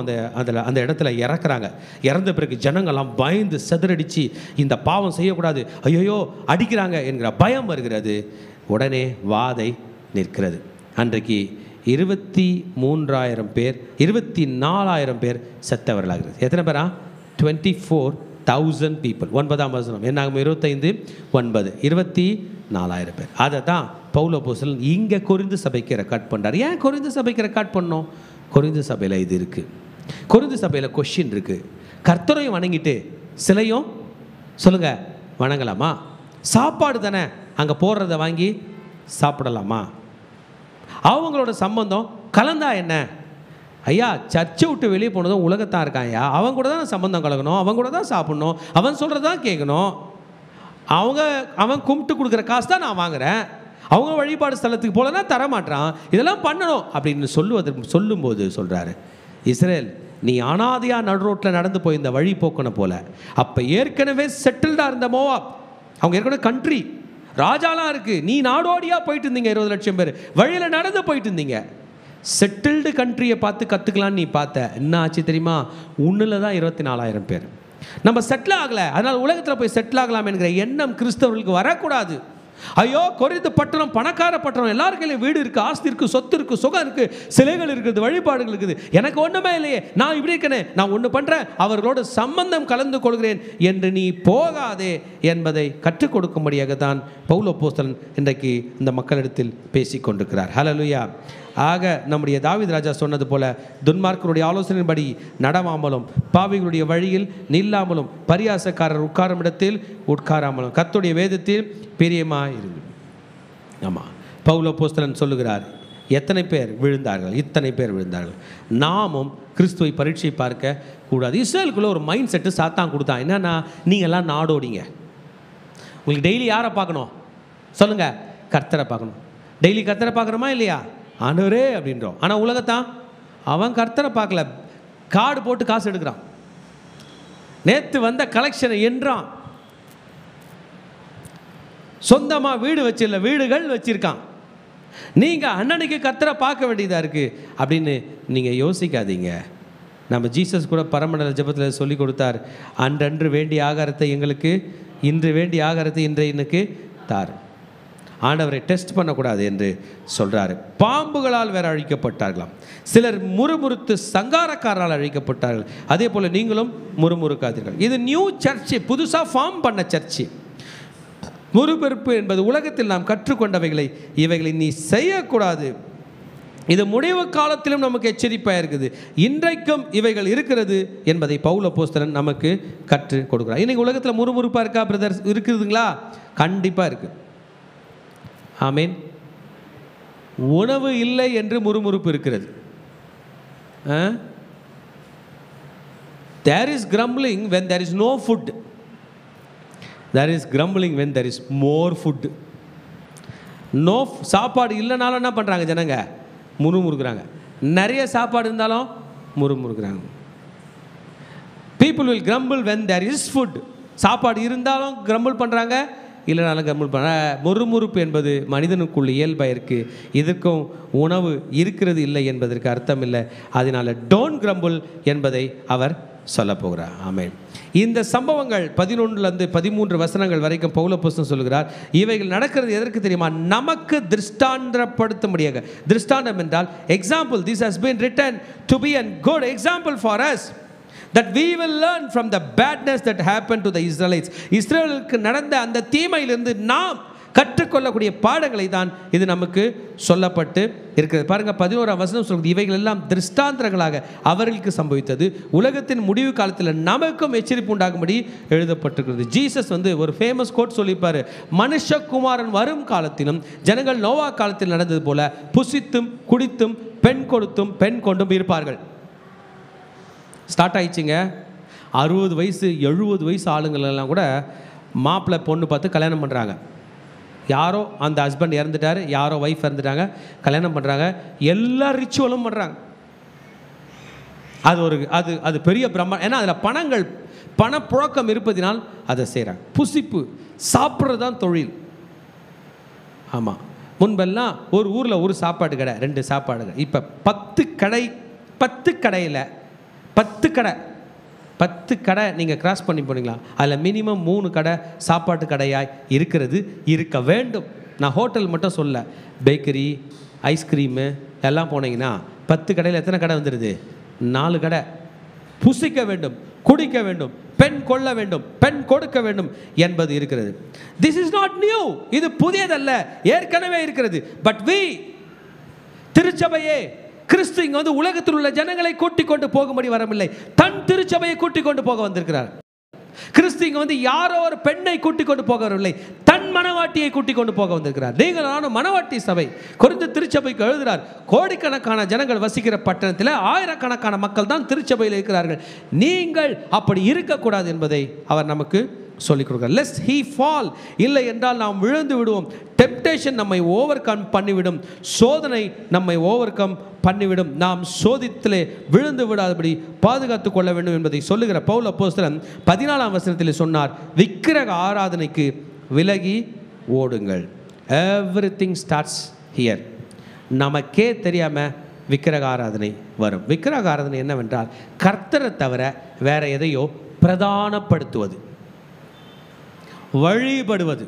அந்த இடத்துல இறக்குறாங்க. இறந்த பிறகு ஜனங்கள்லாம் பயந்து செதறடிச்சு இந்த பாவம் செய்யக்கூடாது, ஐயோ அடிக்கிறாங்க என்கிற பயம் வருகிறது. உடனே வாதை நிற்கிறது. அன்றைக்கு 23,000 பேர் 24,000 பேர் செத்தவர்களாகிறது. எத்தனை பேரா? 24,000 பீப்புள். 9ஆம் வசனம் என்னாகும்? 25:9 24,000 பேர். அதை தான் பவுல் அப்போஸ்தலன் இங்கே கொரிந்து சபைக்கு ரெக்கார்ட் பண்ணுறார். ஏன் கொரிந்து சபைக்கு ரெக்கார்ட் பண்ணோம்? கொரிந்து சபையில் இது இருக்குது. கொரிந்து சபையில் கொஸ்டின் இருக்குது. கர்த்தரையும் வணங்கிட்டு சிலையும் சொல்லுங்க வணங்கலாமா? சாப்பாடு தானே அங்கே போடுறத வாங்கி சாப்பிடலாமா? அவங்களோட சம்பந்தம் கலந்தா என்ன? ஐயா, சர்ச்சை விட்டு வெளியே போனதும் உலகத்தான் இருக்கான் ஐயா, அவன் கூட தான் சம்பந்தம் கலக்கணும், அவன் கூட தான் சாப்பிடணும், அவன் சொல்கிறதான் கேட்கணும். அவன் கும்பிட்டு கொடுக்குற காசு தான் நான் வாங்குகிறேன், அவங்க வழிபாடு ஸ்தலத்துக்கு போலன்னா தரமாட்டான், இதெல்லாம் பண்ணணும் அப்படின்னு சொல்லும்போது சொல்கிறாரு, இஸ்ரேல் நீ அனாதையாக நடு ரோட்டில் நடந்து போய் இந்த வழி போக்கணும் போல. அப்போ ஏற்கனவே செட்டில்டாக இருந்த மோவாப், அவங்க ஏற்கனவே கண்ட்ரி ராஜாலாம் இருக்குது, நீ நாடோடியாக போயிட்டு இருந்தீங்க, 20 லட்சம் பேர் வழியில் நடந்து போயிட்டு இருந்தீங்க. செட்டில்டு கண்ட்ரியை பார்த்து கற்றுக்கலான்னு நீ பார்த்த, என்ன ஆச்சு தெரியுமா? ஒன்றில் தான் 24,000 பேர். நம்ம செட்டில் ஆகலை, அதனால் உலகத்தில் போய் செட்டில் ஆகலாம் என்கிற எண்ணம் கிறிஸ்தவர்களுக்கு வரக்கூடாது. ஐயோ, கொரிந்து பட்டணம் பணக்கார பட்டணம், எல்லாரும் கையிலும் வீடு இருக்குது, ஆஸ்தி இருக்குது, சொத்து இருக்குது, சுகம் இருக்குது, சிலைகள் இருக்குது, வழிபாடுகள் இருக்குது, எனக்கு ஒன்றுமே இல்லையே, நான் இப்படி இருக்கேனே, நான் ஒன்று பண்ணுறேன், அவர்களோட சம்பந்தம் கலந்து கொள்கிறேன் என்று நீ போகாதே என்பதை கற்றுக் கொடுக்கும்படியாக தான் பவுல் அப்போஸ்தலன் இன்றைக்கு இந்த மக்களிடத்தில் பேசி கொண்டிருக்கிறார். ஹல்லேலூயா. ஆக நம்முடைய தாவீது ராஜா சொன்னது போல, துன்மார்க்கருடைய ஆலோசனையின்படி நடவாமலும், பாவிகளுடைய வழியில் நில்லாமலும், பரியாசக்காரர் உட்காரும் இடத்தில் உட்காராமலும், கர்த்தருடைய வேதத்தில் பிரியமாக இருந்து. ஆமாம், பவுல் அப்போஸ்தலன் சொல்லுகிறார், எத்தனை பேர் விழுந்தார்கள்? இத்தனை பேர் விழுந்தார்கள். நாமும் கிறிஸ்துவை பரீட்சை பார்க்க கூடாது. இஸ்ரேலுக்குள்ள ஒரு மைண்ட் செட்டு சாத்தான் கொடுத்தான். என்னன்னா, நீங்கள்லாம் நாடோடிங்க, உங்களுக்கு டெய்லி யாரை பார்க்கணும் சொல்லுங்கள்? கர்த்தரை பார்க்கணும். டெய்லி கர்த்தரை பார்க்குறோமா இல்லையா? ஆண்டவரே அப்படின்றோம். ஆனால் உலகத்தான் அவன் கர்த்தரை பார்க்கல, கார்டு போட்டு காசு எடுக்கிறான், நேற்று வந்த கலெக்ஷனை என்றான், சொந்தமாக வீடு வச்சிடல, வீடுகள் வச்சிருக்கான். நீங்கள் அண்ணனுக்கு கர்த்தரை பார்க்க வேண்டியதாக இருக்குது அப்படின்னு நீங்கள் யோசிக்காதீங்க. நம்ம ஜீசஸ் கூட பரமண்டல ஜெபத்தில் சொல்லி கொடுத்தார், அன்றன்று வேண்டிய ஆகாரத்தை எங்களுக்கு இன்று வேண்டிய ஆகாரத்தை இன்றைக்கு தார். ஆண்டவரை டெஸ்ட் பண்ணக்கூடாது என்று சொல்கிறாரு. பாம்புகளால் வேற அழிக்கப்பட்டார்களாம், சிலர் முறுமுறுத்து சங்காரக்காரரால் அழிக்கப்பட்டார்கள், அதே போல் நீங்களும் முறுமுறுக்காதீர்கள். இது நியூ சர்ச்சு, புதுசாக ஃபார்ம் பண்ண சர்ச்சு. முறுமுறுப்பு என்பது உலகத்தில் நாம் கற்றுக்கொண்டவைகளை இவைகளை நீ செய்யக்கூடாது. இது முடிவு காலத்திலும் நமக்கு எச்சரிப்பாக இருக்குது. இன்றைக்கும் இவைகள் இருக்கிறது என்பதை பவுல் அப்போஸ்தலன் நமக்கு கற்றுக் கொடுக்குறார். இன்னைக்கு உலகத்தில் முறுமுறுப்பாக இருக்கா பிரதர்ஸ்? இருக்குதுங்களா? கண்டிப்பாக இருக்குது. ஆமீன். உணவு இல்லை என்று முறுமுறுப்பு இருக்கிறது. There is grumbling when there is no food. There is grumbling when there is more food. No சாப்பாடு இல்லைனாலும் என்ன பண்ணுறாங்க ஜனங்க? முறுமுறுக்கிறாங்க. நிறைய சாப்பாடு இருந்தாலும் முறுமுறுக்கிறாங்க. People will grumble when there is food. சாப்பாடு இருந்தாலும் கிரம்பிள் பண்ணுறாங்க, இல்லைனாலும் கிரம்பிள் பண்ண. முறுமுறுப்பு என்பது மனிதனுக்குள்ள இயல்பாக இருக்குது. இதற்கும் உணவு இருக்கிறது இல்லை என்பதற்கு அர்த்தம் இல்லை. அதனால் டோன்ட் கிரம்பிள் என்பதை அவர் சொல்ல போகிறார். ஆமென். இந்த சம்பவங்கள் 11 13 வசனங்கள் வரைக்கும் பவுல் அப்போஸ்தலன் சொல்கிறார். இவைகள் நடக்கிறது எதற்கு தெரியுமா? நமக்கு திருஷ்டாந்தப்படுத்த முடியாது. திருஷ்டாந்தம் என்றால் example. This has been written to be a good example for us, that we will learn from the badness that happened to the Israelites. இஸ்ரவேலுக்கு நடந்த அந்த தீமையிலிருந்து நாம் கற்றுக்கொள்ளக்கூடிய பாடங்களை தான் இது நமக்கு சொல்லப்பட்டு இருக்கிறது. பாருங்க, 11ஆம் வசனம் சொல்கிறது, இவைகள் எல்லாம் திருஷ்டாந்தரங்களாக அவர்களுக்கு சம்பவித்தது, உலகத்தின் முடிவு காலத்தில் நமக்கும் எச்சரிப்பு உண்டாகும்படி எழுதப்பட்டிருக்கிறது. ஜீசஸ் ஒரு ஃபேமஸ் கோட் சொல்லியிருப்பார், மனுஷகுமாரன் வரும் காலத்திலும் ஜனங்கள் நோவா காலத்தில் நடந்தது போல புசித்தும் குடித்தும் பெண் கொடுத்தும் பெண் கொண்டும் இருப்பார்கள். ஸ்டார்ட் ஆயிடுச்சுங்க. 60 வயசு 70 வயசு ஆளுங்களெல்லாம் கூட மாப்பிள்ளை பொண்ணு பார்த்து கல்யாணம் பண்ணுறாங்க. யாரோ அந்த ஹஸ்பண்ட் இறந்துட்டார், யாரோ ஒய்ஃப் இறந்துட்டாங்க, கல்யாணம் பண்ணுறாங்க, எல்லா ரிச்சுவலும் பண்ணுறாங்க. அது பெரிய பிரம்மாண்டம். ஏன்னா அதில் பணப்புழக்கம் இருப்பதினால் அதை செய்கிறாங்க. புசிப்பு சாப்பிட்றது தான் தொழில். ஆமாம், முன்பெல்லாம் ஒரு ஊரில் ஒரு சாப்பாடு கடை, 2 சாப்பாடு கடை, இப்போ 10 கடை. 10 கடை நீங்கள் கிராஸ் பண்ணி போனீங்களா, அதில் மினிமம் 3 கடை சாப்பாட்டு கடையாய் இருக்க வேண்டும். நான் ஹோட்டல் மட்டும் சொல்ல, பேக்கரி, ஐஸ்கிரீமு எல்லாம் போனீங்கன்னா 10 கடையில் எத்தனை கடை வந்துடுது? 4 கடை. புசிக்க வேண்டும், குடிக்க வேண்டும், பெண் கொள்ள வேண்டும், பெண் கொடுக்க வேண்டும் என்பது இருக்கிறது. This is not new. இது புதியதல்ல, ஏற்கனவே இருக்கிறது. பட் திருச்சபையே, கிறிஸ்து இங்கே உலகத்தில் உள்ள ஜனங்களை கூட்டிக் கொண்டு போகும்படி வரவில்லை, தன் திருச்சபையை கூட்டிக் கொண்டு போக வந்திருக்கிறார். கிறிஸ்து இங்கே யாரோ ஒரு பெண்ணை கூட்டிக் கொண்டு போக வரவில்லை, தன் மனவாட்டியை கூட்டிக் கொண்டு போக வந்திருக்கிறார். நீங்கள் நானும் மனவாட்டி சபை. கொரிந்து திருச்சபைக்கு எழுதுகிறார், கோடிக்கணக்கான ஜனங்கள் வசிக்கிற பட்டணத்தில் ஆயிரக்கணக்கான மக்கள் தான் திருச்சபையில் இருக்கிறார்கள். நீங்கள் அப்படி இருக்கக்கூடாது என்பதை அவர் நமக்கு சொல்லிக் கொடுக்கிறார். லெஸ்ட் ஹீ ஃபால், இல்லை என்றால் நாம் விழுந்து விடுவோம். டெம்டேஷன் நம்மை ஓவர் கம் பண்ணிவிடும், சோதனை நம்மை ஓவர் கம் பண்ணிவிடும். நாம் சோதித்திலே விழுந்து விடாதபடி பாதுகாத்து கொள்ள வேண்டும் என்பதை சொல்லுகிற பவுல் அப்போஸ்தலன் 14ஆம் வசனத்தில் சொன்னார், விக்கிரக ஆராதனைக்கு விலகி ஓடுங்கள். Everything starts here. நமக்கே தெரியாமல் விக்கிரக ஆராதனை வரும். விக்கிரக ஆராதனை என்னவென்றால், கர்த்தரை தவிர வேற எதையோ பிரதானப்படுத்துவது, வழிபடுவது,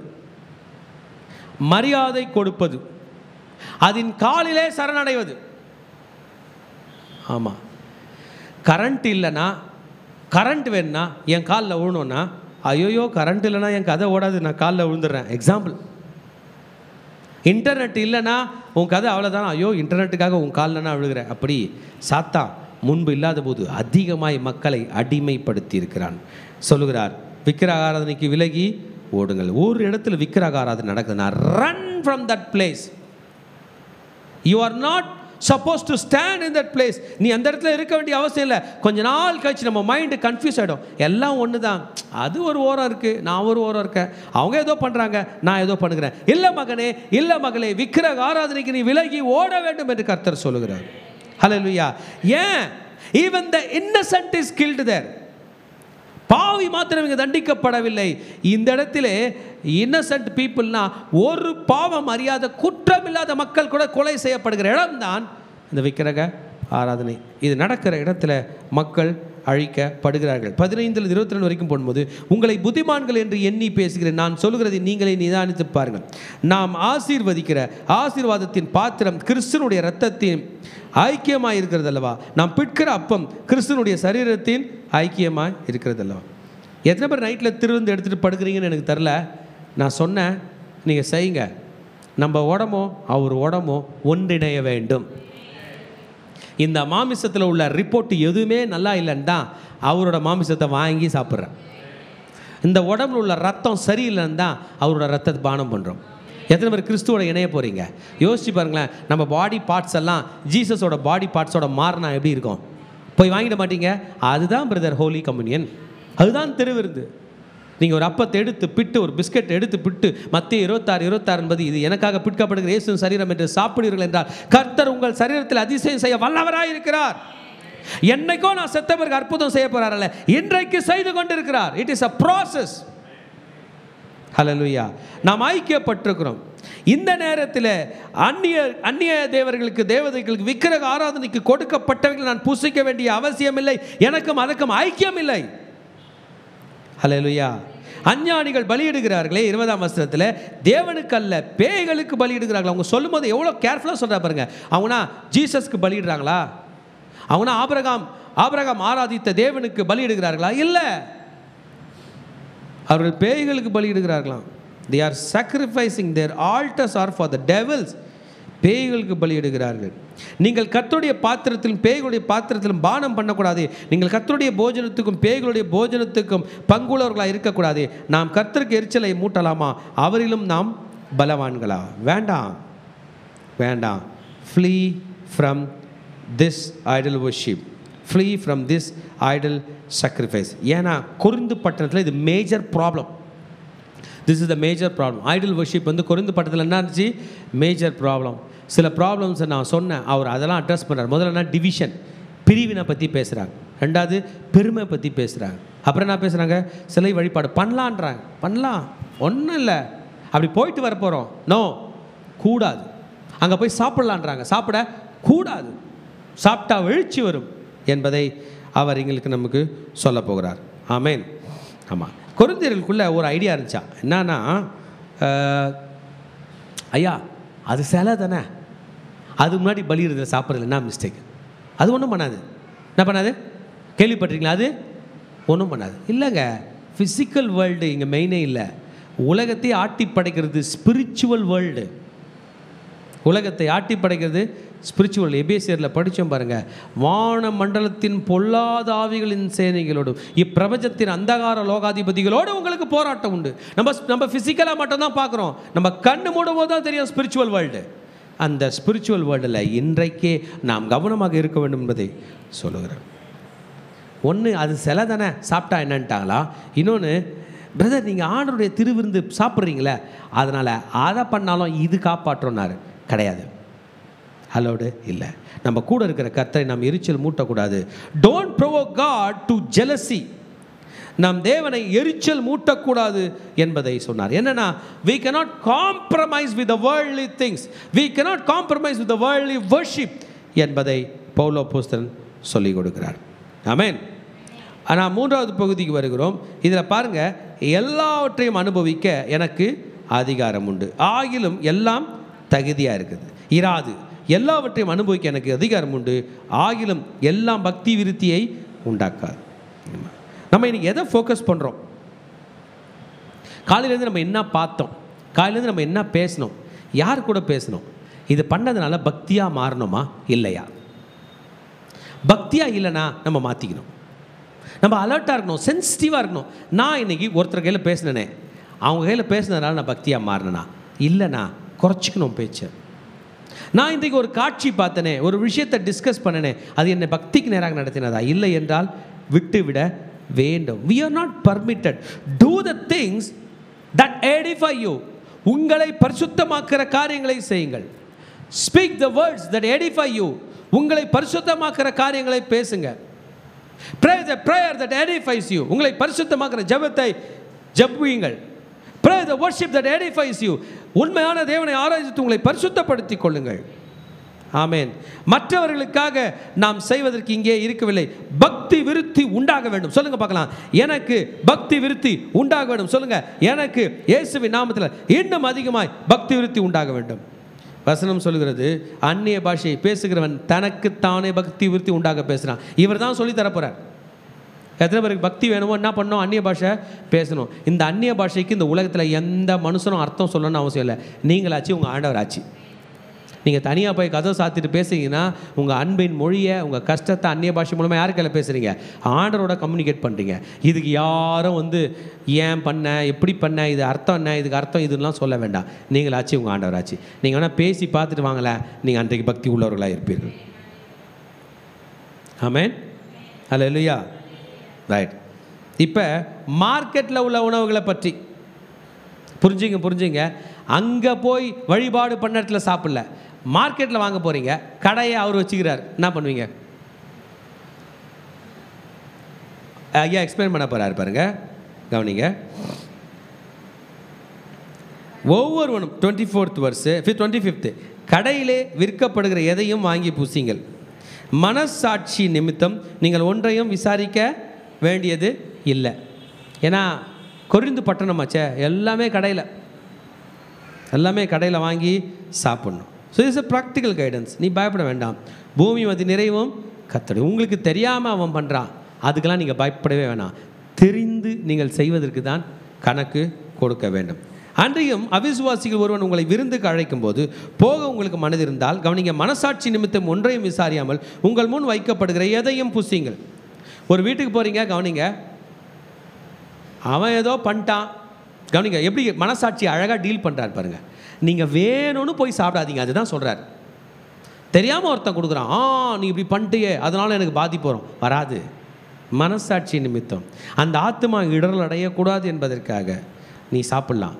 மரியாதை கொடுப்பது, அதன் காலிலே சரணடைவது. ஆமாம், கரண்ட் இல்லைன்னா, கரண்ட் வேணும்னா என் காலில் விழணும்னா, ஐயோயோ கரண்ட் இல்லைன்னா என் கதை ஓடாது, நான் காலில் விழுந்துடுறேன். எக்ஸாம்பிள். இன்டர்நெட் இல்லைன்னா உன் கதை அவ்வளோதான், ஐயோ இன்டர்நெட்டுக்காக உன் காலில் நான் விழுகிறேன். அப்படி சாத்தான் முன்பு இல்லாத போது அதிகமாய் மக்களை அடிமைப்படுத்தி இருக்கிறான். சொல்லுகிறார், விக்கிரக ஆராதனைக்கு விலகி ஓடுங்கள். ஒரு இடத்துல விக்கிரக ஆராதனை நடக்குதுன்னா, run from that place. You are not suppose to stand in that place. நீ அந்த இடத்துல இருக்க வேண்டிய அவசியம் இல்லை. கொஞ்ச நாள் கழிச்சு நம்ம மைண்டு கன்ஃபியூஸ் ஆகிடும். எல்லாம் ஒன்று தான், அது ஒரு ஓரம் இருக்குது, நான் ஒரு ஓரம் இருக்கேன், அவங்க ஏதோ பண்ணுறாங்க, நான் ஏதோ பண்ணுகிறேன். இல்லை மகனே, இல்லை மகளே, விக்கிரக ஆராதனைக்கு நீ விலகி ஓட வேண்டும் என்று கர்த்தர் சொல்லுகிறார். ஹல்லேலூயா. ஏன்? even the innocent is killed there. பாவி மாத்திரம் இங்கே தண்டிக்கப்படவில்லை. இந்த இடத்திலே இன்னசென்ட் பீப்புள்னா, ஒரு பாவம் அறியாத குற்றமில்லாத மக்கள் கூட கொலை செய்யப்படுகிற இடம்தான் இந்த விக்கிரக ஆராதனை. இது நடக்கிற இடத்துல மக்கள் அழிக்கப்படுகிறார்கள். 15-22 வரைக்கும் போடும்போது, உங்களை புத்திமான்கள் என்று எண்ணி பேசுகிறேன், நான் சொல்லுகிறதை நீங்களே நிதானித்து பாருங்கள். நாம் ஆசீர்வதிக்கிற ஆசீர்வாதத்தின் பாத்திரம் கிறிஸ்துனுடைய இரத்தத்தின் ஐக்கியமாக இருக்கிறது அல்லவா? நாம் பிற்கிற அப்பம் கிறிஸ்துனுடைய சரீரத்தின் ஐக்கியமாக இருக்கிறது அல்லவா? எத்தனை பேர் நைட்டில் திருவிருந்து எடுத்துகிட்டு படுக்கிறீங்கன்னு எனக்கு தெரில. நான் சொன்னேன், நீங்கள் செய்யுங்க. நம்ம உடம்போ அவர் உடம்போ ஒன்றிணைய வேண்டும். இந்த மாமிசத்தில் உள்ள ரிப்போர்ட் எதுவுமே நல்லா இல்லைன்னு தான் அவரோட மாமிசத்தை வாங்கி சாப்பிட்றேன். இந்த உடம்புல உள்ள ரத்தம் சரியில்லைன்னு தான் அவரோட ரத்தத்தை பானம் பண்ணுறோம். எத்தனை பேர் கிறிஸ்துவோட இணைய போகிறீங்க? யோசிச்சு பாருங்களேன். நம்ம பாடி பார்ட்ஸ் எல்லாம் ஜீசஸோட பாடி பார்ட்ஸோட மாறினா எப்படி இருக்கும்? போய் வாங்கிட மாட்டீங்க. அதுதான் பிரதர் ஹோலி கம்யூனியன், அதுதான் திருவிருந்து. நீங்கள் ஒரு அப்பத்தை எடுத்து பிட்டு, ஒரு பிஸ்கெட் எடுத்து பிட்டு, மத்திய 26:26 என்பது இது எனக்காக பிற்கப்படுகிற இயேசுவின் சரீரம் என்று சாப்பிடுவீர்கள் என்றால், கர்த்தர் உங்கள் சரீரத்தில் அதிசயம் செய்ய வல்லவராய் இருக்கிறார். என்னைக்கோ நான் செத்த பிறகு அற்புதம் செய்ய போறாரல்ல, இன்றைக்கு செய்து கொண்டிருக்கிறார். It is a process. ஹல்லேலூயா. நாம் ஐக்கியப்பட்டிருக்கிறோம். இந்த நேரத்தில் அந்நிய தேவர்களுக்கு, தேவதைகளுக்கு, விக்கிரக ஆராதனைக்கு கொடுக்கப்பட்டவர்கள் நான் புசிக்க வேண்டிய அவசியம் இல்லை. எனக்கும் அதற்கும் ஐக்கியம் இல்லை. ஹல்லேலூயா. அஞ்ஞானிகள் பலியிடுகிறார்களே 20ஆம் வசனத்தில், தேவனுக்கு அல்ல பேய்களுக்கு பலியிடுகிறார்கள். அவங்க சொல்லும் போது எவ்வளோ கேர்ஃபுல்லாக சொல்கிறா பாருங்க. அவங்கன்னா ஜீசஸ்க்கு பலியிடுறாங்களா? அவங்கன்னா ஆபிரகாம் ஆராதித்த தேவனுக்கு பலியிடுகிறார்களா? இல்லை, அவர்கள் பேய்களுக்கு பலியிடுகிறார்களாம். they are sacrificing, their altars are for the devils. பேய்களுக்கு பலியிடுகிறார்கள். நீங்கள் கர்த்தருடைய பாத்திரத்திலும் பேய்களுடைய பாத்திரத்திலும் பானம் பண்ணக்கூடாது. நீங்கள் கர்த்தருடைய போஜனத்துக்கும் பேய்களுடைய போஜனத்துக்கும் பங்குள்ளவர்களாக இருக்கக்கூடாது. நாம் கர்த்தருக்கு எரிச்சலை மூட்டலாமா? அவரிலும் நாம் பலவான்களா? வேண்டாம், வேண்டாம். Flee from this idol worship. Flee from this idol sacrifice. ஏன்னா கொரிந்து பட்டணத்தில் இது major problem. This is the major problem. Idol worship வந்து கொரிந்து பட்டணத்தில் என்ன இருந்துச்சு? Major problem. சில ப்ராப்ளம்ஸை நான் சொன்னேன், அவர் அதெல்லாம் அட்ரஸ் பண்ணுறார். முதல்ல என்ன? டிவிஷன், பிரிவினை பற்றி பேசுகிறாங்க. ரெண்டாவது பெருமை பற்றி பேசுகிறாங்க. அப்புறம் என்ன பேசுகிறாங்க? சிலை வழிபாடு பண்ணலான்றாங்க. பண்ணலாம், ஒன்றும் இல்லை, அப்படி போயிட்டு வர போகிறோம். நோ, கூடாது. அங்கே போய் சாப்பிட்லான்றாங்க, சாப்பிட கூடாது, சாப்பிட்டா எழுச்சி வரும் என்பதை அவர் எங்களுக்கு நமக்கு சொல்ல போகிறார். ஆமேன். ஆமாம், கொரிந்தியர்களுக்குள்ள ஒரு ஐடியா இருந்துச்சா, என்னன்னா, ஐயா அது சிலை தானே, அது முன்னாடி பலியிடுறத சாப்பிட்றது என்ன மிஸ்டேக்? அது ஒன்றும் பண்ணாது. என்ன பண்ணாது? கேள்விப்பட்டிருக்கீங்களா? அது ஒன்றும் பண்ணாது. இல்லைங்க, ஃபிசிக்கல் வேர்ல்டு இங்கே மெயினே இல்லை. உலகத்தை ஆட்டி படைக்கிறது ஸ்பிரிச்சுவல் வேர்ல்டு. உலகத்தை ஆட்டி படைக்கிறது ஸ்பிரிச்சுவல். எபேசியரில் படித்தோம் பாருங்கள். வான மண்டலத்தின் பொல்லாத ஆவிகளின் சேனைகளோடு இப்பிரபஞ்சத்தின் அந்தகார லோகாதிபதிகளோடு உங்களுக்கு போராட்டம் உண்டு. நம்ம ஃபிசிக்கலாக மட்டும்தான் பார்க்குறோம். நம்ம கண்ணு மூடும் போது தான் தெரியும் ஸ்பிரிச்சுவல் வேர்ல்டு. அந்த ஸ்பிரிச்சுவல் வேர்ல்டில் இன்றைக்கே நாம் கவனமாக இருக்க வேண்டும் என்பதை சொல்லுகிறேன். ஒன்று, அது சிலை தானே, சாப்பிட்டா என்னன்ட்டாங்களா? இன்னொன்று, பிரதர் நீங்கள் ஆண்டவருடைய திருவிருந்து சாப்பிட்றீங்களே, அதனால் அதை பண்ணாலும் இது காப்பாற்றோன்னாரு. கிடையாது, அலோடு இல்லை. நம்ம கூட இருக்கிற கர்த்தரை நாம் எரிச்சல் மூட்டக்கூடாது. Don't provoke God to jealousy. நாம் தேவனை எரிச்சல் மூட்டக்கூடாது என்பதை சொன்னார். என்னன்னா, we cannot compromise with the worldly things, we cannot compromise with the worldly worship என்பதை பவுல் அப்போஸ்தலன் சொல்லிக் கொடுக்கிறார். ஆமென். ஆனால் மூன்றாவது பகுதிக்கு வருகிறோம். இதில் பாருங்க, எல்லாவற்றையும் அனுபவிக்க எனக்கு அதிகாரம் உண்டு, ஆகிலும் எல்லாம் தகுதியாக இருக்குது. இராது, எல்லாவற்றையும் அனுபவிக்க எனக்கு அதிகாரம் உண்டு, ஆகிலும் எல்லாம் பக்தி விருத்தியை உண்டாக்காது. நம்ம இன்னைக்கு எதை ஃபோக்கஸ் பண்ணுறோம்? காலையிலேருந்து நம்ம என்ன பார்த்தோம்? காலையிலேருந்து நம்ம என்ன பேசணும்? யார் கூட பேசணும்? இது பண்ணதுனால பக்தியாக மாறணுமா இல்லையா? பக்தியாக இல்லைனா நம்ம மாற்றிக்கணும். நம்ம அலர்ட்டாக இருக்கணும், சென்சிட்டிவாக இருக்கணும். நான் இன்னைக்கு ஒருத்தர் கையில் பேசினேனே, அவங்க கையில் பேசினதுனால நான் பக்தியாக மாறினேனா? இல்லைனா குறைச்சிக்கணும் பேச்சு. நான் இன்றைக்கு ஒரு காட்சி பார்த்தனே, ஒரு விஷயத்தை டிஸ்கஸ் பண்ணனே, அது என்னை பக்திக்கு நேராக நடத்தினதா? இல்லை என்றால் விட்டுவிட வேண்டும். We are not permitted. Do the things that edify you. உங்களை பரிசுத்தமாக்குற காரியங்களை செய்யுங்கள். Speak the words that edify you. உங்களை பரிசுத்தமாக்குற காரியங்களை பேசுங்க. Pray the prayer that edifies you. உங்களை பரிசுத்தமாக்குற ஜெபத்தை ஜெபியுங்கள். Pray the worship that edifies you. உண்மையான தேவனை ஆராய்ந்து உங்களை பரிசுத்தப்படுத்திக் கொள்ளுங்கள். ஆமென். மற்றவர்களுக்காக நாம் செய்வதற்கு இங்கே இருக்கவில்லை. பக்தி விருத்தி உண்டாக வேண்டும். சொல்லுங்க பார்க்கலாம். எனக்கு பக்தி விருத்தி உண்டாக வேண்டும். சொல்லுங்க, எனக்கு இயேசுவின் நாமத்தில் இன்னும் அதிகமாய் பக்தி விருத்தி உண்டாக வேண்டும். வசனம் சொல்கிறது, அந்நிய பாஷையை பேசுகிறவன் தனக்குத்தானே பக்தி விருத்தி உண்டாக பேசுகிறான். இவர் தான் சொல்லி தரப்போறார். எத்தனை பேருக்கு பக்தி வேணுமோ என்ன பண்ணணும்? அந்நிய பாஷை பேசணும். இந்த அந்நிய பாஷைக்கு இந்த உலகத்தில் எந்த மனுஷனும் அர்த்தம் சொல்லணும்னு அவசியம் இல்லை. நீங்களாச்சு, உங்கள் ஆண்டவர் ஆச்சு. நீங்கள் தனியாக போய் கதை சாத்திட்டு பேசுறீங்கன்னா உங்கள் அன்பின் மொழியை, உங்கள் கஷ்டத்தை அந்நிய பாஷை மூலமாக யார் கையில் பேசுகிறீங்க? ஆண்டவரோட கம்யூனிகேட் பண்ணுறீங்க. இதுக்கு யாரும் ஏன் பண்ண, எப்படி பண்ண, இது அர்த்தம் என்ன, இதுக்கு அர்த்தம் இதுலாம் சொல்ல வேண்டாம். நீங்களாச்சு, உங்கள் ஆண்டவர் ஆச்சு. நீங்கள் வேணால் பேசி பார்த்துட்டு வாங்கல, நீங்கள் அன்றைக்கு பக்தி உள்ளவர்களாக இருப்பீர்கள். ஆமென். அல்லேலூயா. ரைட். இப்போ மார்க்கெட்டில் உள்ள உணவுகளை பற்றி புரிஞ்சுங்க. அங்கே போய் வழிபாடு பண்ண இடத்துல சாப்பிடல, மார்க்கெட்டில் வாங்க போகிறீங்க, கடையை அவர் வச்சுக்கிறார், என்ன பண்ணுவீங்க? ஐயா எக்ஸ்பிளைன் பண்ண போகிறாரு பாருங்க, கவனிங்க. ஒவ்வொருவனும் 24th verse 25th, கடையிலே விற்கப்படுகிற எதையும் வாங்கி பூசிங்கள். மனசாட்சி நிமித்தம் நீங்கள் ஒன்றையும் விசாரிக்க வேண்டியது இல்லை. ஏன்னா கொரிந்து பட்டணமாச்சே, எல்லாமே கடையில் வாங்கி சாப்பிடணும். So it's a practical guidance. நீ பயப்பட வேண்டாம். பூமி மதி நிறைவும் கர்த்தருடையது. உங்களுக்கு தெரியாமல் அவன் பண்ணுறான், அதுக்கெல்லாம் நீங்கள் பயப்படவே வேணாம். தெரிந்து நீங்கள் செய்வதற்கு தான் கணக்கு கொடுக்க வேண்டும். அன்றையும் அவிசுவாசிகள் ஒருவன் உங்களை விருந்துக்கு அழைக்கும் போது போக உங்களுக்கு மனதிருந்தால் கவனிங்க, மனசாட்சி நிமித்தம் ஒன்றையும் விசாரியாமல் உங்கள் முன் வைக்கப்படுகிற எதையும் புசியுங்கள். ஒரு வீட்டுக்கு போகிறீங்க, கவனிங்க, அவன் ஏதோ பண்ணிட்டான், கவனிங்க எப்படி மனசாட்சி அழகாக டீல் பண்ணுறாரு பாருங்கள். நீங்கள் வேணும்னு போய் சாப்பிடாதீங்க, அதுதான் சொல்கிறார். தெரியாமல் ஒருத்தன் கொடுக்குறான், நீ இப்படி பண்ணிட்டியே அதனால் எனக்கு பாதிப்பு வரும், வராது. மனசாட்சி நிமித்தம் அந்த ஆத்மா இடரல் அடையக்கூடாது என்பதற்காக நீ சாப்பிட்லாம்.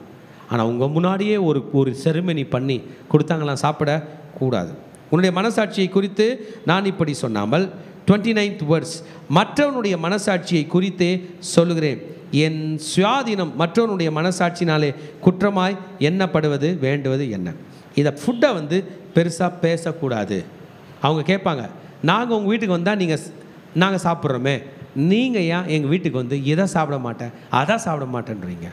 ஆனால் உங்கள் முன்னாடியே ஒரு செரிமனி பண்ணி கொடுத்தாங்களாம், சாப்பிடக்கூடாது. உன்னுடைய மனசாட்சியை குறித்து நான் இப்படி சொன்னாமல் 29th verse, மற்றவனுடைய மனசாட்சியை குறித்தே சொல்லுகிறேன், என் சுயாதீனம் மற்றவனுடைய மனசாட்சினாலே குற்றமாய் எண்ணப்படுவது வேண்டுவது என்ன. இதை ஃபுட்டை பெருசாக பேசக்கூடாது. அவங்க கேட்பாங்க, நாங்கள் உங்கள் வீட்டுக்கு வந்தால் நாங்கள் சாப்பிட்றோமே, நீங்கள் ஏன் எங்கள் வீட்டுக்கு இதை சாப்பிட மாட்டேன் அதை சாப்பிட மாட்டேன்றீங்க.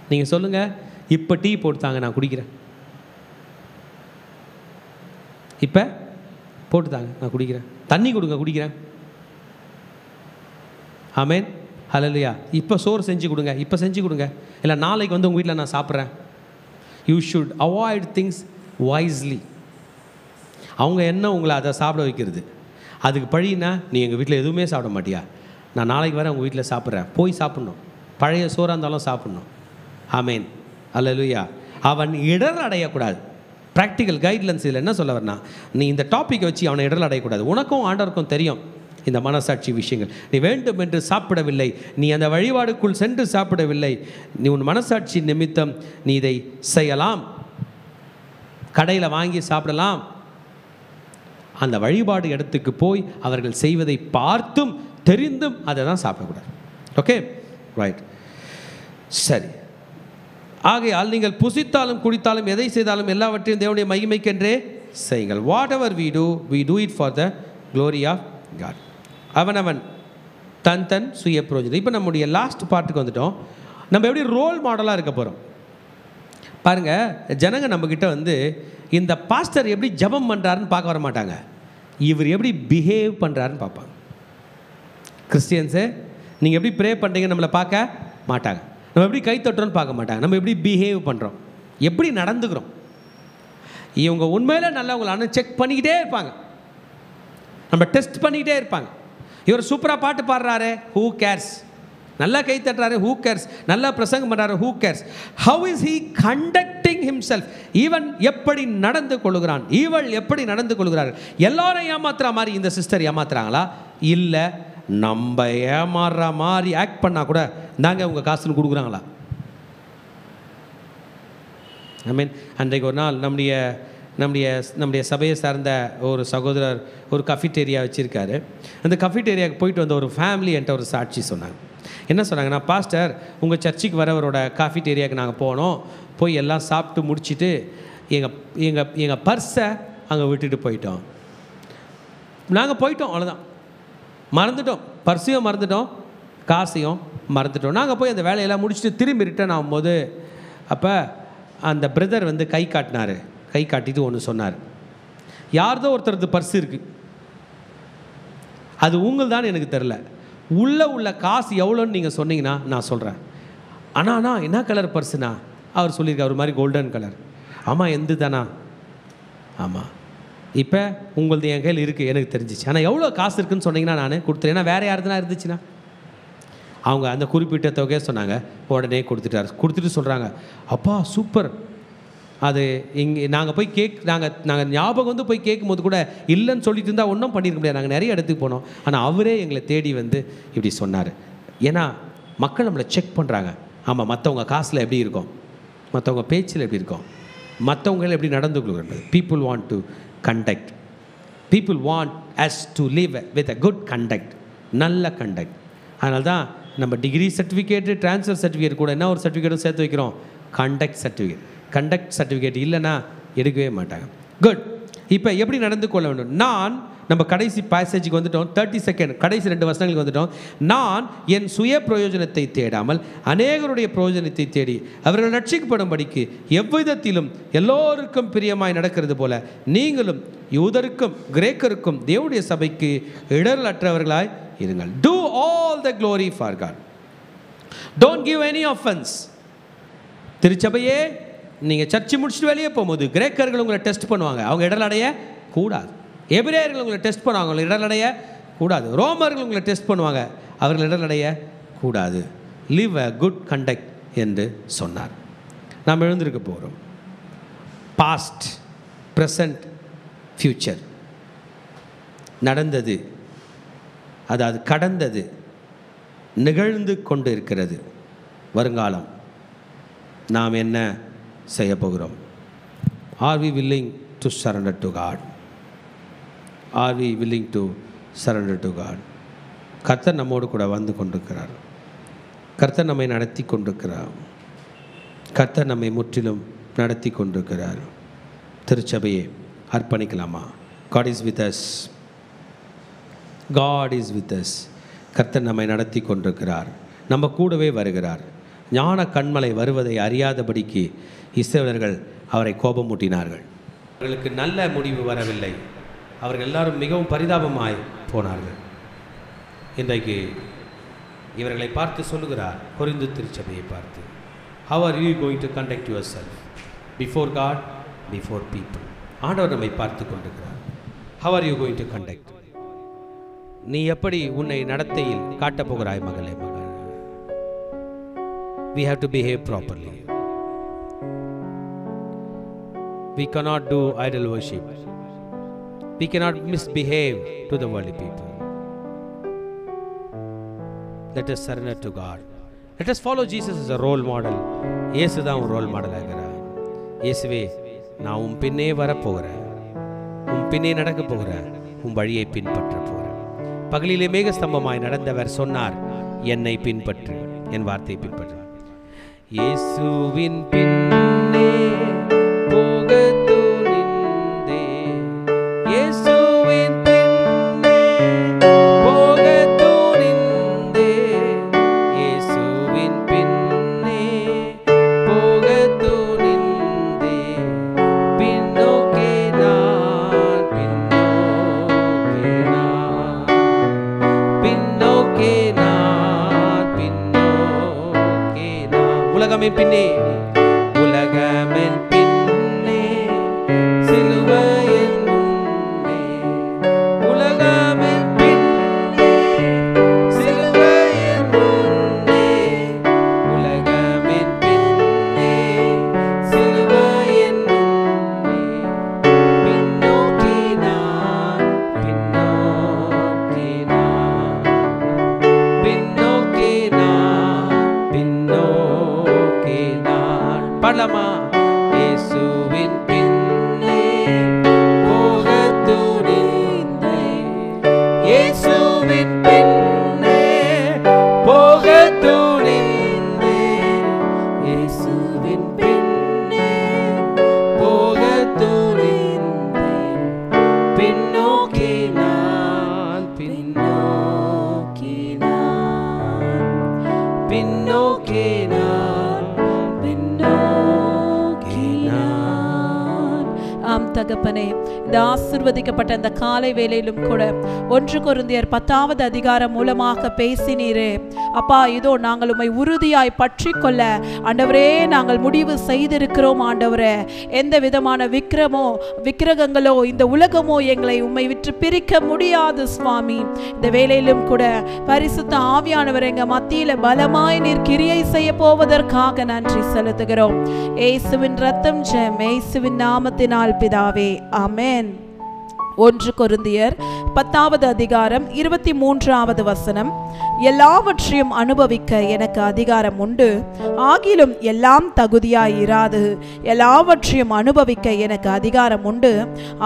நீங்கள் சொல்லுங்கள், இப்போ டீ போட்டுத்தாங்க நான் குடிக்கிறேன், இப்போ போட்டுத்தாங்க நான் குடிக்கிறேன், தண்ணி கொடுங்க குடிக்கிறேன். ஆமேன், ஹல்லேலூயா. இப்போ சோறு செஞ்சு கொடுங்க, இப்போ செஞ்சு கொடுங்க, இல்லை நாளைக்கு உங்கள் வீட்டில் நான் சாப்பிட்றேன். You should avoid things wisely. அவங்க என்ன உங்களை அதை சாப்பிட வைக்கிறது, அதுக்கு பழினா நீ எங்கள் வீட்டில் எதுவுமே சாப்பிட மாட்டியா, நான் நாளைக்கு வர உங்கள் வீட்டில் சாப்பிட்றேன், போய் சாப்பிட்ணும், பழைய சோறாக இருந்தாலும் சாப்பிட்ணும். ஆமேன், ஹல்லேலூயா. அவன் இடர் அடையக்கூடாது. ப்ராக்டிக்கல் கைட்லைன்ஸ் இதில் என்ன சொல்ல வரனா, நீ இந்த டாப்பிக்கை வச்சு அவனை இடர் அடையக்கூடாது. உனக்கும் ஆண்டவருக்கும் தெரியும் இந்த மனசாட்சி விஷயங்கள். நீ வேண்டும் என்று சாப்பிடவில்லை, நீ அந்த வழிபாடுக்குள் சென்று சாப்பிடவில்லை, நீ உன் மனசாட்சி நிமித்தம் நீ இதை செய்யலாம். கடையில் வாங்கி சாப்பிடலாம், அந்த வழிபாடு இடத்துக்கு போய் அவர்கள் செய்வதை பார்த்தும் தெரிந்தும் அதை தான் சாப்பிடக்கூடாது. ஓகே, ரைட், சரி. ஆகையால் நீங்கள் புசித்தாலும் குடித்தாலும் எதை செய்தாலும் எல்லாவற்றையும் தேவனுடைய மகிமைக்கென்றே செய்யுங்கள். What ever we do it for the glory of God. அவனவன் தன் சுய பிரயோஜனம். இப்போ நம்முடைய லாஸ்ட் பார்ட்டுக்கு வந்துட்டோம். நம்ம எப்படி ரோல் மாடலாக இருக்க போகிறோம் பாருங்கள். ஜனங்க நம்மக்கிட்ட இந்த பாஸ்டர் எப்படி ஜபம் பண்ணுறாருன்னு பார்க்க வர மாட்டாங்க, இவர் எப்படி பிஹேவ் பண்ணுறாருன்னு பார்ப்பாங்க. கிறிஸ்டியன்ஸு நீங்கள் எப்படி ப்ரே பண்ணுறீங்க நம்மளை பார்க்க மாட்டாங்க, நம்ம எப்படி கை தட்டுறோன்னு பார்க்க மாட்டாங்க, நம்ம எப்படி பிஹேவ் பண்ணுறோம், எப்படி நடந்துக்கிறோம். இவங்க உண்மையில் நல்லவங்களான செக் பண்ணிக்கிட்டே இருப்பாங்க, நம்ம டெஸ்ட் பண்ணிக்கிட்டே இருப்பாங்க. இவர் சூப்பராக பாட்டு பாடுறாரு, ஹூ கேர்ஸ், நல்லா கை தட்டுறாரு, ஹூ கேர்ஸ், நல்லா பிரசங்கம் பண்ணுறாரு, who CARES. How is he conducting himself, even எப்படி நடந்து கொள்கிறான், ஈவள் எப்படி நடந்து கொள்கிறார்கள். எல்லாரும் ஏமாத்துற மாதிரி இந்த சிஸ்டர் ஏமாத்துறாங்களா, இல்லை நம்ம ஏமாறுற மாதிரி ஆக்ட் பண்ணால் கூட நாங்கள் உங்கள் காசுன்னு கொடுக்குறாங்களா. ஐ மீன், அன்றைக்கு ஒரு நாள் நம்முடைய சபையை சார்ந்த ஒரு சகோதரர் ஒரு கஃபிடேரியா வச்சுருக்காரு. அந்த கஃபிடேரியாவுக்கு போயிட்டு வந்த ஒரு ஃபேமிலி என்கிட்ட ஒரு சாட்சி சொன்னாங்க. என்ன சொன்னாங்கன்னா, பாஸ்டர் உங்கள் சர்ச்சுக்கு வரவரோட காஃபிடேரியாவுக்கு நாங்கள் போனோம், போய் எல்லாம் சாப்பிட்டு முடிச்சுட்டு எங்கள் பர்ஸை அங்கே விட்டுட்டு போயிட்டோம். நாங்கள் போயிட்டோம், அவ்வளோதான், மறந்துட்டோம், பர்ஸையும் மறந்துட்டோம், காசையும் மறந்துட்டோம். நாங்கள் போய் அந்த வேலையெல்லாம் முடிச்சுட்டு திரும்பி ரிட்டர்ன் ஆகும்போது அப்போ அந்த பிரதர் கை காட்டினார். கை காட்டிட்டு ஒன்று சொன்னார், யார்தோ ஒருத்தரது பர்ஸ் இருக்குது, அது உங்கள்தான் எனக்கு தெரில, உள்ளே உள்ள காசு எவ்வளோன்னு நீங்கள் சொன்னீங்கன்னா நான் சொல்கிறேன். அண்ணா என்ன கலர் பர்ஸுண்ணா? அவர் சொல்லியிருக்கார், ஒரு மாதிரி கோல்டன் கலர். ஆமாம், எந்த தானா? ஆமாம், இப்போ உங்களது என் கையில் இருக்குது எனக்கு தெரிஞ்சிச்சு, ஆனால் எவ்வளோ காசு இருக்குதுன்னு சொன்னீங்கன்னா நான் கொடுத்துறேன். ஏன்னா வேறு யாருதுனா இருந்துச்சுன்னா அவங்க அந்த குறிப்பிட்ட தொகையை சொன்னாங்க, உடனே கொடுத்துட்டார். கொடுத்துட்டு சொல்கிறாங்க, அப்பா சூப்பர், அது இங்கே நாங்கள் போய் நாங்கள் ஞாபகம் போய் கேட்கும்போது கூட இல்லைன்னு சொல்லிட்டு இருந்தால் ஒன்றும் பண்ணியிருக்க முடியாது, நாங்கள் நிறைய இடத்துக்கு போனோம், ஆனால் அவரே எங்களை தேடி இப்படி சொன்னார். ஏன்னா மக்கள் நம்மளை செக் பண்ணுறாங்க. ஆமாம், மற்றவங்க காசில் எப்படி இருக்கும், மற்றவங்க பேச்சில் எப்படி இருக்கும், மற்றவங்களை எப்படி நடந்து கொள்கிறது. People want to conduct, people want us to live with a good conduct, நல்ல கண்டக்ட். அதனால தான் நம்ம டிகிரி சர்டிஃபிகேட்டு, ட்ரான்ஸ்ஃபர் சர்டிஃபிகேட் கூட என்ன ஒரு சர்டிஃபிகேட்டும் சேர்த்து வைக்கிறோம், கண்டக்ட் சர்டிஃபிகேட். கண்டக்ட் சர்டிஃபிகேட் இல்லைன்னா எடுக்கவே மாட்டாங்க. குட். இப்போ எப்படி நடந்து கொள்ள வேண்டும்? நான் நம்ம கடைசி பேசேஜுக்கு வந்துட்டோம், 30 செகண்ட், கடைசி 2 வசனங்களுக்கு வந்துட்டோம். நான் என் சுய பிரயோஜனத்தை தேடாமல் அநேகருடைய பிரயோஜனத்தை தேடி அவர்கள் ரட்சிக்கப்படும்படிக்கு எவ்விதத்திலும் எல்லோருக்கும் பிரியமாய் நடக்கிறது போல நீங்களும் யூதருக்கும் கிரேக்கருக்கும் தேவனுடைய சபைக்கு இடரலற்றவர்களாய் இருங்கள். Do all the glory for God. Don't give any offense. திருச்சபையே, நீங்கள் சர்ச்சை முடிச்சுட்டு வெளியே போகும்போது கிரேக்கர்கள் உங்களை டெஸ்ட் பண்ணுவாங்க, அவங்க இடரடைய கூடாது. எபிரேயர்கள் உங்களை டெஸ்ட் பண்ணுவாங்க, அவங்களை இடரடைய கூடாது. ரோமர்கள் உங்களை டெஸ்ட் பண்ணுவாங்க, அவர்கள் இடரடைய கூடாது. லிவ் அ குட் கண்டக்ட் என்று சொன்னார். நாம் எழுந்திருக்க போகிறோம். Past, present, future. நடந்தது, அதாவது கடந்தது, நிகழ்ந்து கொண்டு இருக்கிறது, வருங்காலம். நாம் என்ன செய்ய போகிறோம்? Are we willing to surrender to God? Are we willing to surrender to God? கர்த்தர் நம்மோடு கூட வந்து கொண்டிருக்கிறார். கர்த்தர் நம்மை நடத்தி கொண்டிருக்கிறார். கர்த்தர் நம்மை முற்றிலும் நடத்தி கொண்டிருக்கிறார். திருச்சபையை அர்ப்பணிக்கலாமா? God is with us. God is with us. கர்த்தர் நம்மை நடத்தி கொண்டிருக்கிறார். நம்ம கூடவே வருகிறார். ஞான கண்மலை வருவதை அறியாதபடிக்கு இஸ்ரவேலர்கள் அவரை கோபமூட்டினார்கள். அவர்களுக்கு நல்ல முடிவு வரவில்லை. அவர்கள் எல்லாரும் மிகவும் பரிதாபமாய் போனார்கள். இன்றைக்கு இவர்களை பார்த்து சொல்லுகிறார், கொரிந்து திருச்சபையை பார்த்து, how are you going to conduct yourself before God, before people? ஆண்டவர் நம்மை பார்த்து கொண்டிருக்கிறார். how are you going to conduct? நீ எப்படி உன்னை நடத்தையில் காட்டப் போகிறாய் மகளே, மகன்? we have to behave properly. we cannot do idol worship. we cannot misbehave to the worldly people. let us surrender to God. let us follow Jesus as a role model. இயேசு தான் ஒரு ரோல் மாடல் ஆகிறார். இயேசுவே, நான் உன் பின்னே வரப்போகிறேன், உன் பின்னே நடக்க போகிறேன், உன் வழியை பின்பற்ற போகிறேன். பகலிலே மேகஸ்தம்பமாய் நடந்தவர் சொன்னார், என்னை பின்பற்று, என் வார்த்தையை பின்பற்று. இயேசுவின் பின்னே போக துணிந்தே, இயேசுவின் பின்னே போக துணிந்தே, இயேசுவின் பின்னே போக துணிந்தே, பின்னோக்கே நான், பின்னோக்கே நான், பின்னோக்கே நான், பின்னோக்கே நான். உலகமே பின்னே, உலகமென் பின்னே, சிலுவையின் முன்னே, உலகமென் பின்னே, சிலுவையின் முன்னே, உலகமென் பின்னே, சிலுவையின் முன்னே, பின்னோக்கி நான், பின்னோக்கி நான், பின்னோக்கி நான், பின்னோக்கி நான். பாடலாமா? இயேசுவின் பின்னே போக துணிந்தே, இயேசுவின் பின்னே போக துணிந்தே, இயேசுவின் பின்னே போக துணிந்தே, பின்னோக்கி நான், பின்னோக்கி நான், பின்னோக்கி நான், பின்னோக்கி நான். ஆம் தகப்பனே, இந்த ஆசீர்வதிக்கப்பட்ட இந்த காலை வேளையிலும் கூட 1 கொரிந்தியர் 10வது அதிகாரம் மூலமாக பேசினீரே அப்பா. இதோ நாங்கள் உம்மை உறுதியாய் பற்றி கொள்ள ஆண்டவரே நாங்கள் முடிவு செய்திருக்கிறோம் ஆண்டவரே. எந்த விதமான விக்கிரகங்களோ இந்த உலகமோ எங்களை உம்மை விட்டு பிரிக்க முடியாது சுவாமி. இந்த வேளையிலும் கூட பரிசுத்த ஆவியானவர் எங்க மத்தியில பலமாய் நீர் கிரியை செய்ய போவதற்காக நன்றி செலுத்துகிறோம். இயேசுவின் ரத்தம் ஜெயம், இயேசுவின் நாமத்தினால் பிதாவே, ஆமென். 1 கொரிந்தியர் 10வது அதிகாரம் 23வது வசனம். எல்லாவற்றையும் அனுபவிக்க எனக்கு அதிகாரம் உண்டு, ஆகிலும் எல்லாம் தகுதியாய் இராது. எல்லாவற்றையும் அனுபவிக்க எனக்கு அதிகாரம் உண்டு,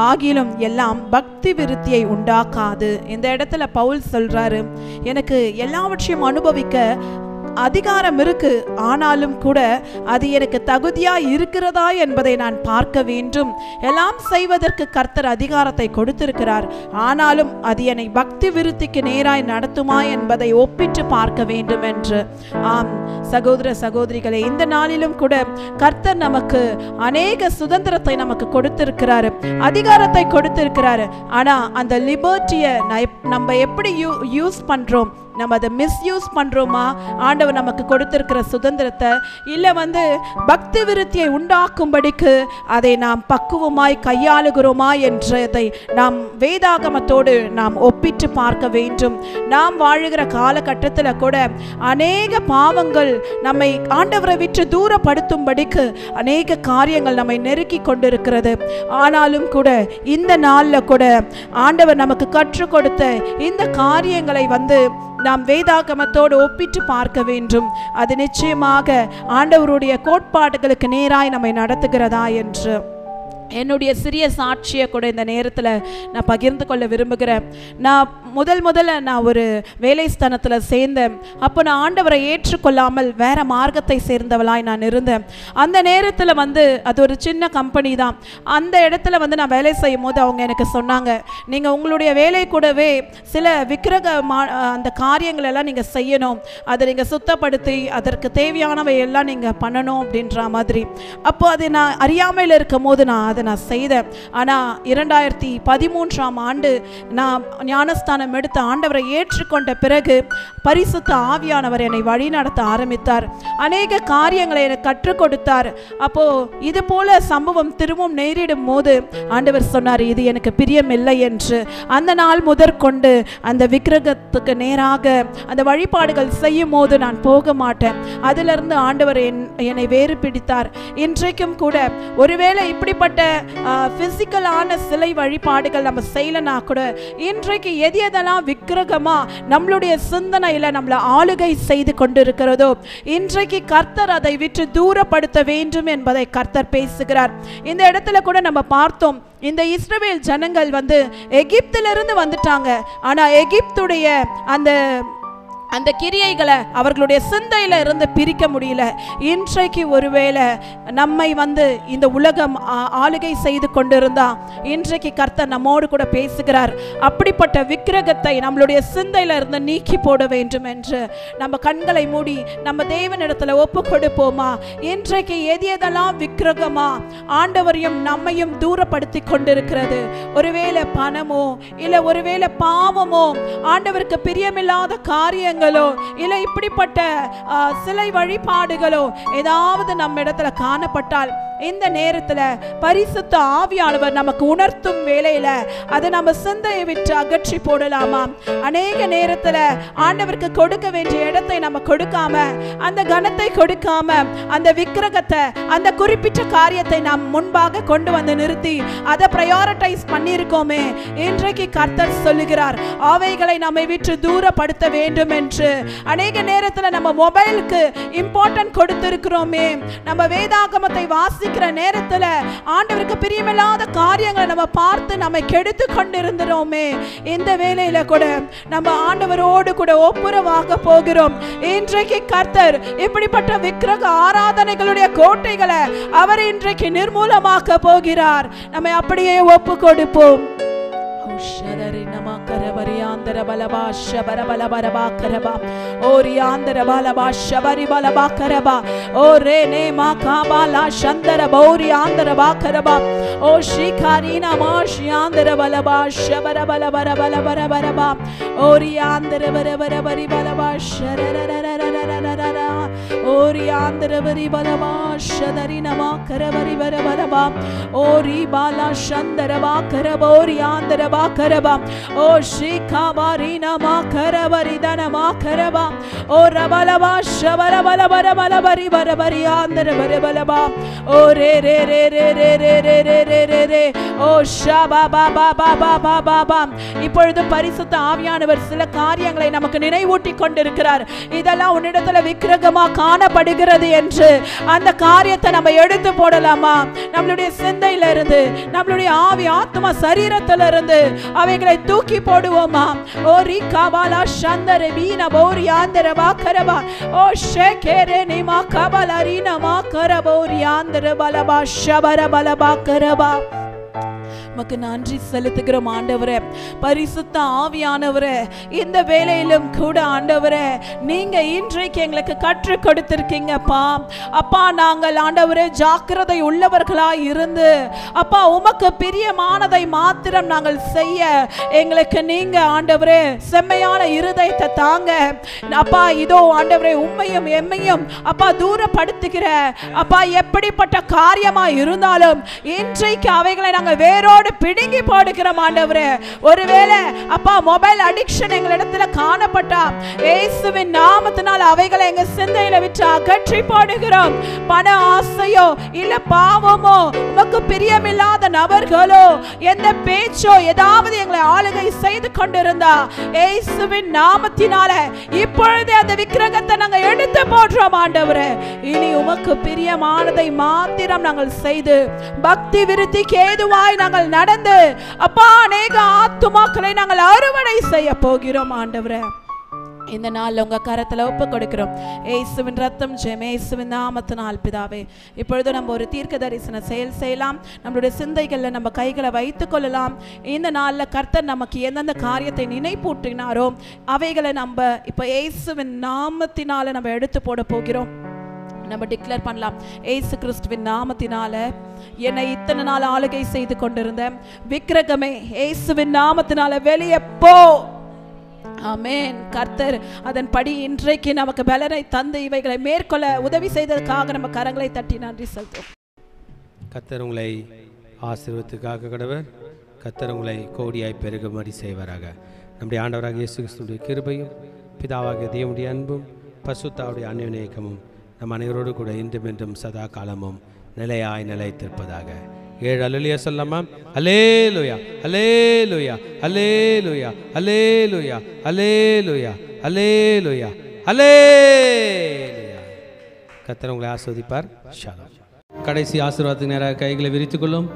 ஆகிலும் எல்லாம் பக்தி விருத்தியை உண்டாக்காது. இந்த இடத்துல பவுல் சொல்றாரு, எனக்கு எல்லாவற்றையும் அனுபவிக்க அதிகாரம் இருக்கு, ஆனாலும் கூட அது எனக்கு தகுதியா இருக்கிறதா என்பதை நான் பார்க்க வேண்டும். எல்லாம் செய்வதற்கு கர்த்தர் அதிகாரத்தை கொடுத்திருக்கிறார், ஆனாலும் அது என்னை பக்தி விருத்திக்கு நேராய் நடத்துமா என்பதை ஒப்பிட்டு பார்க்க வேண்டும் என்று. ஆம் சகோதர சகோதரிகளே, இந்த நாளிலும் கூட கர்த்தர் நமக்கு அநேக சுதந்திரத்தை நமக்கு கொடுத்திருக்கிறாரு, அதிகாரத்தை கொடுத்திருக்கிறாரு. ஆனா அந்த லிபர்ட்டியை நம்ம எப்படி யூஸ் பண்றோம், நம்ம அதை மிஸ்யூஸ் பண்றோமா ஆண்டவர் நமக்கு கொடுத்திருக்கிற சுதந்திரத்தை, இல்லை பக்தி விருத்தியை உண்டாக்கும்படிக்கு அதை நாம் பக்குவமாய் கையாளுகிறோமா என்றதை நாம் வேதாகமத்தோடு நாம் ஒப்பிட்டு பார்க்க வேண்டும். நாம் வாழுகிற காலகட்டத்தில் கூட அநேக பாவங்கள் நம்மை ஆண்டவரை விட்டு தூரப்படுத்தும்படிக்கு அநேக காரியங்கள் நம்மை நெருக்கி கொண்டிருக்கிறது. ஆனாலும் கூட இந்த நாளில் கூட ஆண்டவர் நமக்கு கற்றுக் கொடுத்த இந்த காரியங்களை நாம் வேதாகமத்தோடு ஒப்பிட்டு பார்க்க வேண்டும். அது நிச்சயமாக ஆண்டவருடைய கோட்பாடுகளுக்கு நேராய் நம்மை நடத்துகிறதா என்று என்னுடைய சிறிய சாட்சியை கூட இந்த நேரத்தில் நான் பகிர்ந்து கொள்ள விரும்புகிறேன். நான் முதல்ல நான் ஒரு வேலை ஸ்தானத்தில் சேர்ந்தேன். அப்போ நான் ஆண்டவரை ஏற்றுக்கொள்ளாமல் வேற மார்க்கத்தை சேர்ந்தவளாய் நான் இருந்தேன். அந்த நேரத்தில் அது ஒரு சின்ன கம்பெனி தான். அந்த இடத்துல நான் வேலை செய்யும் போது அவங்க எனக்கு சொன்னாங்க, நீங்கள் உங்களுடைய வேலை கூடவே சில விக்கிரக அந்த காரியங்கள் எல்லாம் நீங்கள் செய்யணும், அதை நீங்கள் சுத்தப்படுத்தி அதற்கு தேவையானவை எல்லாம் நீங்கள் பண்ணணும் அப்படின்ற மாதிரி. அப்போ அது நான் அறியாமையில் இருக்கும் போது நான் செய்தேன். ஆனால் 2013ஆம் ஆண்டு நான் ஞானஸ்தானம் எடுத்து ஆண்டவரை ஏற்றுக்கொண்ட பிறகு பரிசுத்த ஆவியானவர் என்னை வழி நடத்த ஆரம்பித்தார். அநேக காரியங்களை எனக்கு கற்றுக் கொடுத்தார். அப்போ இது போல சம்பவம் திரும்பவும் நேரிடும் போது ஆண்டவர் சொன்னார், இது எனக்கு பிரியமில்லை என்று. அந்த நாள் முதற்கொண்டு அந்த விக்கிரகத்துக்கு நேராக அந்த வழிபாடுகள் செய்யும் போது நான் போக மாட்டேன். அதிலிருந்து ஆண்டவர் என்னை வேறு பிடித்தார். இன்றைக்கும் கூட ஒருவேளை இப்படிப்பட்ட பிசிக்கலான சிலை வழிபாடுகள் நம்ம செய்யலனா கூட இன்றைக்கு எதெல்லாம் விக்கிரகமா நம்மளுடைய சிந்தனையில நம்மளை ஆளுகை செய்து கொண்டிருக்கிறதோ இன்றைக்கு கர்த்தர் அதை விட்டு தூரப்படுத்த வேண்டும் என்பதை கர்த்தர் பேசுகிறார். இந்த இடத்துல கூட நம்ம பார்த்தோம், இந்த இஸ்ரவேல் ஜனங்கள் எகிப்திலிருந்து வந்துட்டாங்க. ஆனா எகிப்துடைய அந்த கிரியைகளை அவர்களுடைய சிந்தையில இருந்து பிரிக்க முடியல. இன்றைக்கு ஒருவேளை நம்மை இந்த உலகம் ஆளுகை செய்து கொண்டிருந்தா இன்றைக்கு கர்த்தர் நம்மோடு கூட பேசுகிறார். அப்படிப்பட்ட விக்கிரகத்தை நம்மளுடைய சிந்தையில இருந்து நீக்கி போட வேண்டும் என்று நம்ம கண்களை மூடி நம்ம தேவனிடத்துல ஒப்பு கொடுப்போமா? இன்றைக்கு எதெல்லாம் விக்கிரகமா ஆண்டவரையும் நம்மையும் தூரப்படுத்தி கொண்டிருக்கிறது? ஒருவேளை பணமோ இல்ல ஒருவேளை பாவமோ ஆண்டவருக்கு பிரியமில்லாத காரியங்கள் இல்ல இப்படிப்பட்ட சிலை வழிபாடுகளோ ஏதாவது நம்ம இடத்துல காணப்பட்டால் இந்த நேரத்துல பரிசுத்த ஆவியானவர் நமக்கு உணர்த்தும் வேளையில அதை நம்ம சிந்தையை விட்டு அகற்றி போடலாமா? அநேக நேரத்துல ஆண்டவருக்கு கொடுக்க வேண்டிய இடத்தை நம்ம கொடுக்காம, அந்த கனத்தை கொடுக்காம, அந்த விக்கிரகத்தை அந்த குறிப்பிட்ட காரியத்தை நாம் முன்பாக கொண்டு நிறுத்தி அதை பிரையாரிட்டைஸ் பண்ணியிருக்கோமே. இன்றைக்கு கர்த்தர் சொல்லுகிறார், அவைகளை நம்மை விட்டு தூரப்படுத்த வேண்டும் என்று. அநேக நேரத்துல நம்ம மொபைலுக்கு இம்பார்ட்டன்ட் கொடுத்திருக்கிறோமே. நம்ம வேதாகமத்தை வாசிக்கிற நேரத்துல ஆண்டவருக்கு பிரியமில்லாத காரியங்களை நம்ம பார்த்து நம்ம கெடுத்து கொண்டிருந்தோமே. இந்த வேளையில கூட நம்ம ஆண்டவரோடு கூட ஒப்புரவாக போகிறோம். இன்றைக்கு கர்த்தர் இப்படிப்பட்ட விக்கிரக ஆராதனைகளுடைய கோட்டைகளை அவர் இன்றைக்கு நிர்மூலமாக்க போகிறார். நம்ம அப்படியே ஒப்பு கொடுப்போம். Shadari namakara variandara balaba shabara balabara bakaraba oriandara balaba shabari balaba karaba ore ne makabala shandara oriandara bakaraba o shikarina mashyandara balaba shabara balabara balabara balaba oriandara balabara bari balaba shararararararara oriandara bari balaba shadari namakara bari balaba ori bala shandara bakaraba oriandara karaba o shikabarina makarabaridana makaraba o rabalaba shabara balabara balabari barabari andara barabalaba o re re re re re re re re re re re o shaba ba ba ba ba ba ba ba. இப்பொழுது பரிசுத்த ஆவியானவர் சில காரியங்களை நமக்கு நினைவூட்டி கொண்டிருக்கிறார். இதெல்லாம் உன்னிடத்துல விக்கிரகமா காணப்படுகிறது என்று அந்த காரியத்தை நம்ம எடுத்து போடலாமா? நம்மளுடைய சிந்தையில இருந்து, நம்மளுடைய ஆவி ஆத்மா சரீரத்தில இருந்து அவைகளை தூக்கி போடுவோமா? ஓ ரிகாபாலா சந்தர வீண போரி ஆந்தர வாக்கரபா ஓ ஷேகேரே நிமா கபலரின மா கரபோரி ஆந்தர பலபா ஷபர பலபா கரபா உமக்கு நன்றி செலுத்துகிறோம் ஆண்டவரே. பரிசுத்த ஆவியானவரே, இந்த வேளையிலும் கூட ஆண்டவரே நீங்க இன்றைக்கு எங்களுக்கு கற்றுக் கொடுத்திருக்கீங்கப்பா. அப்பா நாங்கள் ஆண்டவரே ஜாக்கிரதை உள்ளவர்களாய் இருந்து அப்பா உமக்கு பிரியமானதை மாத்திரம் நாங்கள் செய்ய எங்களுக்கு நீங்க ஆண்டவரே செம்மையான இருதயத்தை தாங்க. அப்பா இதோ ஆண்டவரே உம்மையும் எம்மையும் அப்பா தூரப்படுத்துகிற அப்பா எப்படிப்பட்ட காரியமா இருந்தாலும் இன்றைக்கு அவைகளை நாங்கள் வேரோடு பிடுங்கி போடுகிறோம் ஆண்டவரே. ஒருவேளை அப்பா மொபைல் அடிக்ஷன் எங்களிடத்துல காணப்பட்டா இயேசுவின் நாமத்தினால் அவைகளை எங்க சிந்தையில விட்டு அகற்றி போடுகிறோம். பண ஆசையோ இல்ல பாவமோ உமக்கு பிரியமில்லாத நபர்களோ எந்த பேச்சோ ஏதாவது எங்களை ஆளுகை செய்து கொண்டிருந்தா இயேசுவின் நாமத்தினால இப்பொழுதே அந்த விக்கிரகத்தை நாங்கள் எடுத்து போடுறோம் ஆண்டவரே. இனி உமக்கு பிரியமானதை மாத்திரம் நாங்கள் செய்து பக்தி விருத்திக்கு ஏதுவாய் நாங்கள் நடந்து அப்பா அநேக ஆத்துமாக்களை நாங்கள் அறுவடை செய்ய போகிறோம் ஆண்டவரே. இந்த நாள் உங்க கரத்துல ஒப்பு கொடுக்கிறோம். இயேசுவின் ரத்தம் ஜெயம், இயேசுவின் நாமத்தினால் பிதாவே. இப்பொழுது நம்ம ஒரு தீர்க்க தரிசன செயல் செய்யலாம். நம்மளுடைய சிந்தைகளில் நம்ம கைகளை வைத்துக் கொள்ளலாம். இந்த நாளில் கர்த்தர் நமக்கு எந்தெந்த காரியத்தை நினைப்பூட்டினாரோ அவைகளை நம்ம இப்போ இயேசுவின் நாமத்தினால நம்ம எடுத்து போட போகிறோம். நம்ம டிக்ளேர் பண்ணலாம், ஏசு கிறிஸ்துவின் நாமத்தினால என்னை இத்தனை நாள் ஆளுகை செய்து கொண்டிருந்த விக்கிரகமே இயேசுவின் நாமத்தினால வெளியே போ. ஆமென். கர்த்தர் அதன்படி இன்றைக்கு நமக்கு பலனை தந்து இவைகளை மேற்கொள்ள உதவி செய்ததற்காக நம்ம கரங்களை தட்டி நன்றி செலுத்துவோம். கர்த்தர் உங்களை ஆசீர்வதிக்காக கடவர். கர்த்தர் உங்களை கோடியாய் பெருகும்படி செய்வாராக. நம்முடைய ஆண்டவராக இயேசு கிறிஸ்துவின் கிருபையும் பிதாவாகிய தேவனுடைய அன்பும் பரிசுத்தாவுடைய அன்யோன்யமும் நம் அனைவரோடு கூட இன்றும் என்றும் சதா காலமும் நிலையாய் நிலைத்திருப்பதாக. 7 அல்லேலூயா சொல்லலாமா? அல்லேலூயா அல்லேலூயா அல்லேலூயா அல்லேலூயா அல்லேலூயா அல்லேலூயா அல்லேலூயா. கர்த்தர் உங்களை ஆசீர்வதிப்பார். ஷாலோம். கடைசி ஆசீர்வாதத்துக்கு நேராக கைகளை விரித்துக் கொள்ளும்.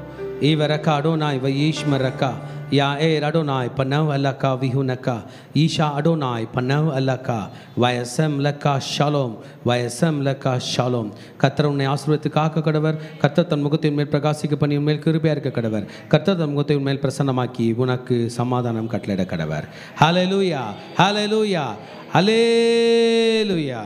ஈவரக்கா அடோனாய் வயீஷ்மரக்கா யா ஏ அடோனாய் பன்னவ் அல்லக்கா விஹுனக்கா ஈஷா அடோனாய் பன்னவ் அல்லக்கா வயசம் லக்கா ஷாலோம் வயசம் லக்கா ஷாலோம். கர்த்தர் உன்னை ஆசீர்வதித்து காக்க கடவர். கர்த்தர் தன் முகத்தின் மேல் பிரகாசிக்க பண்ணி உன்மேல் கிருபையா இருக்க கடவர். கர்த்தர் தன் முகத்தை உன்மேல் பிரசன்னமாக்கி உனக்கு சமாதானம் கட்டளையிட கடவர். ஹல்லேலூயா ஹல்லேலூயா ஹல்லேலூயா.